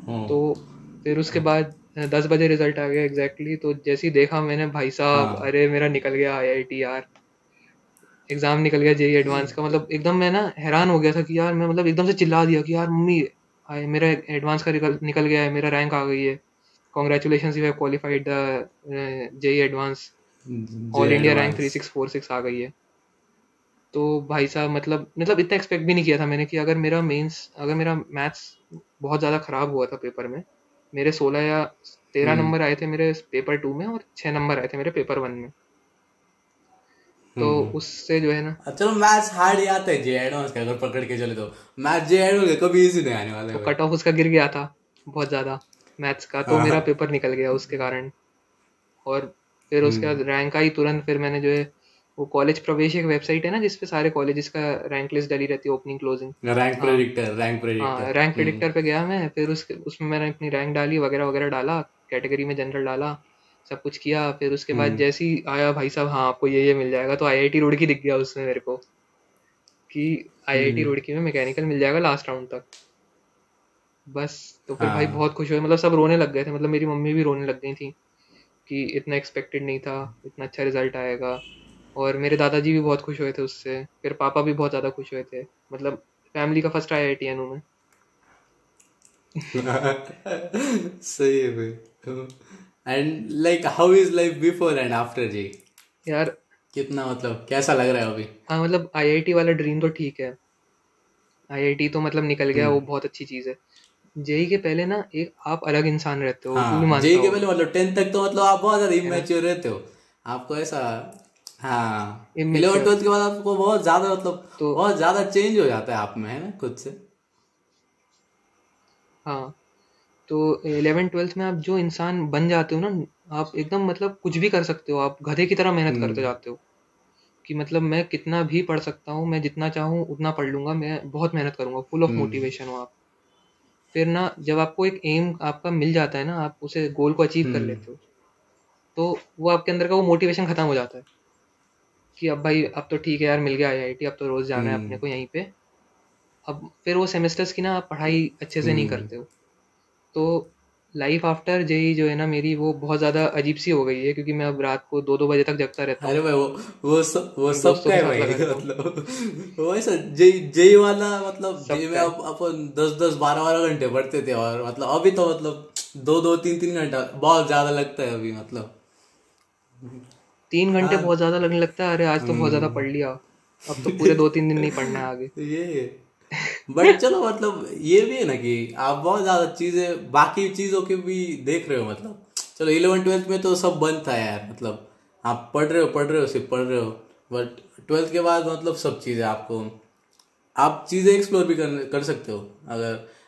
हम्म। तो फिर उसके बाद 10 बजे रिजल्ट आ गया एग्जैक्टली, तो जैसे ही देखा मैंने, भाई साहब हाँ। अरे मेरा निकल गया आईआईटी यार, एग्जाम निकल गया जेई एडवांस का। मतलब एकदम मैं ना हैरान हो गया था कि यार, मैं मतलब एकदम से चिल्ला दिया कि यार मम्मी, मेरा एडवांस का निकल निकल गया है, मेरा रैंक आ गई है, congratulation, you have qualified the JEE advance, JEE all India rank advance. 3646 आ गई है। तो भाई साहब मतलब इतना एक्सपेक्ट भी नहीं किया था मैंने कि अगर मेरा मैथ्स बहुत ज़्यादा ख़राब हुआ था पेपर में, मेरे 16 या 13 हम्म। नंबर आए थे मेरे पेपर 2 में, और 6 नंबर आए थे मेरे पेपर 1 में। तो हम्म। उससे जो है ना, चलो मैथ्स हार्ड ही आता है जे एडवांस का, अगर पकड़ के चले तो मैथ्स जे एडवांस का कभी इजी नहीं आने वाला तो है भाई। कट ऑफ उसका गिर गया था बहुत ज़्यादा मैथ्स का, तो मेरा हाँ। पेपर निकल गया उसके कारण। और फिर उसके हम्म। बाद रैंक आई तुरंत। फिर मैंने जो है, वो कॉलेज प्रवेश एक वेबसाइट है ना जिसपे सारे कॉलेजेस का रैंक लिस्ट डली रहती है, ओपनिंग क्लोजिंग। रैंक हाँ, प्रेडिक्टर, रैंक हाँ, प्रेडिक्टर। रैंक हम्म। प्रेडिक्टर पे गया मैं, फिर उसमें मैंने अपनी रैंक डाली, वगैरह वगैरह डाला, कैटेगरी में जनरल डाला, सब कुछ किया। फिर उसके बाद हम्म। जैसे ही आया, भाई साहब हाँ आपको ये मिल जाएगा, तो आईआईटी रुड़की दिख गया उसमें मेरे को कि आईआईटी हम्म। रुड़की में मैकेनिकल मिल जाएगा लास्ट राउंड तक। बस, तो फिर भाई हाँ। बहुत खुश हुए, मतलब सब रोने लग गए थे, मतलब मेरी मम्मी भी रोने लग गई थी कि इतना एक्सपेक्टेड नहीं था, इतना अच्छा रिजल्ट आएगा। और मेरे दादाजी भी बहुत खुश हुए थे उससे, फिर पापा भी बहुत ज़्यादा खुश हुए थे, मतलब फैमिली का फर्स्ट आईआईटीएन हूँ मैं। सही है भाई। And like how is life before and after JEE? यार, कितना मतलब कैसा लग रहा है अभी? हाँ मतलब आईआईटी वाला ड्रीम तो ठीक है, आईआईटी तो मतलब निकल गया, वो हम्म। बहुत अच्छी चीज़ है। जेई के पहले ना एक आप अलग इंसान रहते हो, तू भी हाँ, मानता जेई के पहले होगा, मतलब 10th तक तो मतलब आप बहुत ज्यादा है ना, इमेच्योर रहते हो। आपको ऐसा, हाँ, 11 इमेच्योर। 12th के बाद आपको बहुत ज्यादा मतलब तो बहुत ज्यादा चेंज हो जाता है आप में, है ना, खुद से। हाँ, तो 11 12th में आप जो इंसान बन जाते हो ना, आप एकदम मतलब कुछ भी कर सकते हो, आप गधे की तरह मेहनत करते हम्म। जाते हो कि मतलब मैं कितना भी पढ़ सकता हूँ, मैं जितना चाहूँ उतना पढ़ लूंगा, मैं बहुत मेहनत करूंगा, फुल ऑफ हम्म। मोटिवेशन हो आप। फिर ना जब आपको एक एम आपका मिल जाता है ना, आप उसे गोल को अचीव कर हम्म। लेते हो, तो वो आपके अंदर का वो मोटिवेशन खत्म हो जाता है कि अब भाई, अब तो ठीक है यार, मिल गया आईआईटी, अब तो रोज जाना है अपने हम्म। को यहीं पे। अब फिर वो सेमेस्टर्स की ना आप पढ़ाई अच्छे से नहीं हम्म। करते हो। तो लाइफ आफ्टर जेई जो है ना मेरी, वो बहुत ज़्यादा अजीब सी हो गई है, क्योंकि मैं अब रात को 2 2 बजे तक जगता रहता अरे हूँ, भाई वो दोस्तों सबका के है साथ भाई। लगा रहता हूँ, मतलब वो ऐसा जेई जेई वाला, मतलब जेई में सबका है। अब अपन 10 10 12 12 घंटे पढ़ते थे, और मतलब अभी तो मतलब 2 2 3 3 घंटा बहुत ज्यादा लगता है अभी, मतलब। 3 घंटे हाँ। बहुत ज़्यादा लगने लगता है, अरे आज तो बहुत ज़्यादा हम्म। पढ़ लिया, अब तो पूरे 2 3 दिन नहीं पढ़ना है आगे। ये बट चलो, मतलब ये भी है ना कि आप बहुत ज्यादा चीजें बाकी चीजों के भी देख रहे हो, मतलब चलो 11 12th में तो सब बंद था यार, मतलब आप पढ़ रहे हो सिर्फ पढ़ रहे हो। बट 12th के बाद मतलब सब चीजें आपको, आप चीजें एक्सप्लोर भी कर सकते हो,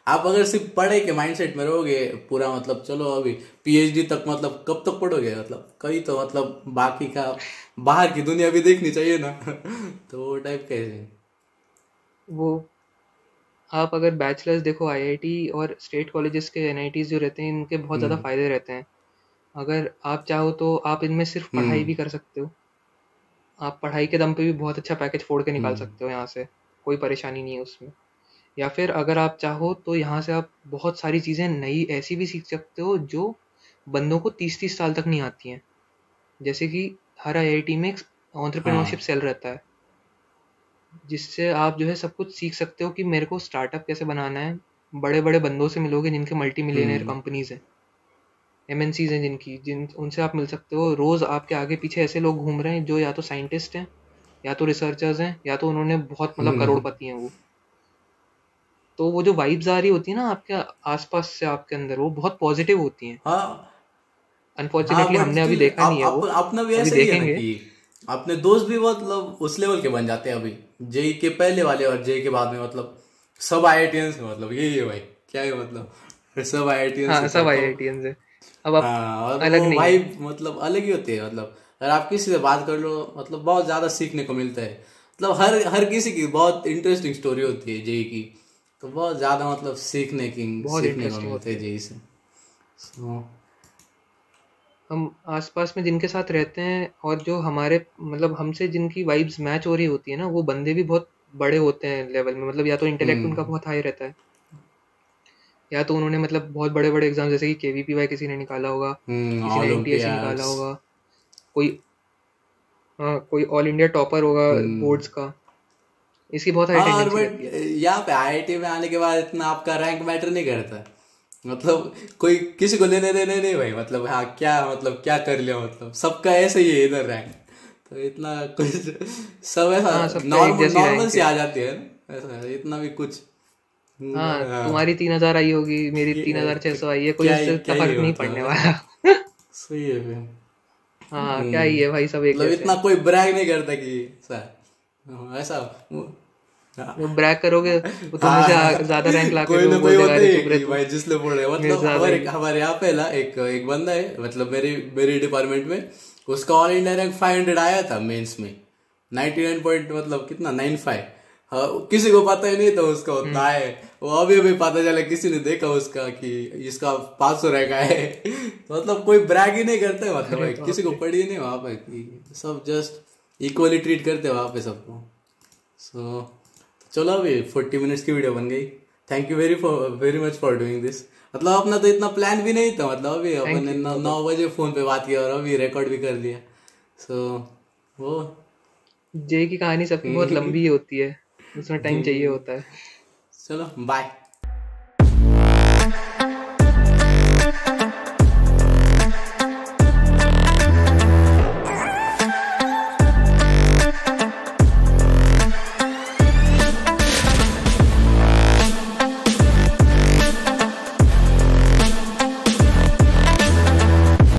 अगर सिर्फ पढ़े के माइंडसेट में रहोगे पूरा, मतलब चलो अभी पीएचडी तक मतलब कब तक पढ़ोगे, मतलब कहीं तो मतलब बाकी का बाहर की दुनिया भी देखनी चाहिए ना। तो वो टाइप कैसे। वो आप अगर बैचलर्स देखो, आईआईटी और स्टेट कॉलेजेस के एनआईटीज जो रहते हैं, इनके बहुत ज़्यादा हम्म। फ़ायदे रहते हैं। अगर आप चाहो तो आप इनमें सिर्फ पढ़ाई हम्म। भी कर सकते हो, आप पढ़ाई के दम पे भी बहुत अच्छा पैकेज फोड़ के निकाल हम्म। सकते हो यहाँ से, कोई परेशानी नहीं है उसमें। या फिर अगर आप चाहो तो यहाँ से आप बहुत सारी चीज़ें नई ऐसी भी सीख सकते हो जो बंदों को 30 30 साल तक नहीं आती हैं। जैसे कि हर आईआईटी में एक एंटरप्रेन्योरशिप हाँ। सेल रहता है, जिससे आप जो है सब कुछ सीख सकते हो कि मेरे को स्टार्टअप कैसे बनाना है। बड़े बड़े बंदों से मिलोगे जिनके मल्टी मिलियनर हम्म। कंपनीज हैं, एमएनसीज हैं जिनकी, जिन उनसे आप मिल सकते हो। रोज़ आपके आगे पीछे ऐसे लोग घूम रहे हैं जो या तो साइंटिस्ट हैं, या तो रिसर्चर्स हैं, या तो उन्होंने बहुत मतलब हम्म। करोड़पति हैं वो। तो वो जो वाइब्स आ रही होती है ना आपके आसपास से आपके अंदर, वो बहुत पॉजिटिव होती हैं। हाँ। हाँ, अनफॉर्चुनेटली बट हमने अभी स्टिल देखा नहीं है वो, अपना भी अभी ऐसा ही है ना देखेंगे। कि अपने दोस्त भी मतलब उस लेवल के बन जाते हैं अभी, जेई के पहले वाले और जेई के बाद में, मतलब सब आईआईटीएंस है, मतलब यही है भाई। क्या है मतलब, सब आईआईटीएंस हाँ, है सब तो आईआईटीएन से अब आप हाँ, और अलग वो नहीं भाई है। मतलब अलग ही होती है, मतलब अगर आप किसी से बात कर लो, मतलब बहुत ज्यादा सीखने को मिलता है, मतलब हर हर किसी की बहुत इंटरेस्टिंग स्टोरी होती है जेई की, तो बहुत ज्यादा मतलब बहुत सीखने को इंटरेस्टिंग मिलता होती है है। जेई से। So, हम आसपास में जिनके साथ रहते हैं और जो हमारे मतलब हमसे जिनकी वाइब्स मैच हो रही होती है ना, वो बंदे भी बहुत बड़े होते हैं लेवल में, मतलब या तो इंटेलेक्ट उनका हम्म। बहुत हाई रहता है, या तो उन्होंने मतलब बहुत बड़े बड़े एग्जाम जैसे कि केवीपीवाई किसी ने निकाला होगा, किसी ने एनटीएससी निकाला ओलंपियाड्स। होगा, कोई, हाँ कोई ऑल इंडिया टॉपर होगा हम्म। बोर्ड्स का, इसकी बहुत हाई हाँ, और टेंडेंसी बट रहती है। यहाँ पे आईआईटी में आने के बाद इतना आपका रैंक मैटर नहीं करता। मतलब कोई किसी को लेने देने नहीं भाई, मतलब हाँ क्या, मतलब क्या कर लिया, मतलब सबका ऐसे ही है इधर रैंक। तो इतना कुछ सब ऐसा हाँ, सबका एक नॉर्मल जैसी नॉर्मल रैंक सी है। आ जाती है ना, ऐसा इतना भी कुछ। हाँ, हाँ, तुम्हारी 3000 आई होगी, मेरी तो 3600 आई है, कोई उससे क्या इतना ही फर्क है नहीं मतलब, पड़ने है ना? वाला। सही है फिर। हाँ, क्या ही है भाई, सब एक मतलब जैसे इतना हैं। कोई ब्रैग नहीं करता कि ऐसा। हाँ। जो ब्रैक करोगे वो तुम्हें से हाँ, ज्यादा रैंक लाके कोई जो ना कोई बोल देगा, होते अरे ही चुप रहे कि तू, भाई जिसने पढ़ रहे, मेरे मतलब से ज्यादा हमारे ही। हमारे यहाँ पे ना एक एक बंदा है, मतलब मेरी मेरी डिपार्टमेंट में, उसका ऑल इंडिया रैंक 500 आया था मेंस में। 99 पॉइंट, मतलब कितना, 95। हाँ, किसी को पता ही नहीं था उसका उतना हम्म। है। वो अभी अभी पता चला, किसी ने देखा उसका कि इसका 500 रैंक आया है। तो मतलब कोई ब्रैग ही नहीं करते, मतलब अरे भाई किसी बाप को रे। पड़ी ही नहीं वहां पे कि सब जस्ट इक्वली ट्रीट करते हैं वहां पे सबको। सो चलो, अभी 40 मिनट्स की वीडियो बन गई। Thank you very much for doing this. मतलब अपना तो इतना प्लान भी नहीं था, मतलब अभी अपन थैंक ने यू, नो 9 बजे फोन पे बात किया और अभी रिकॉर्ड भी कर दिया। सो वो जे की कहानी सबकी बहुत लंबी होती है, उसमें टाइम चाहिए होता है। चलो बाय।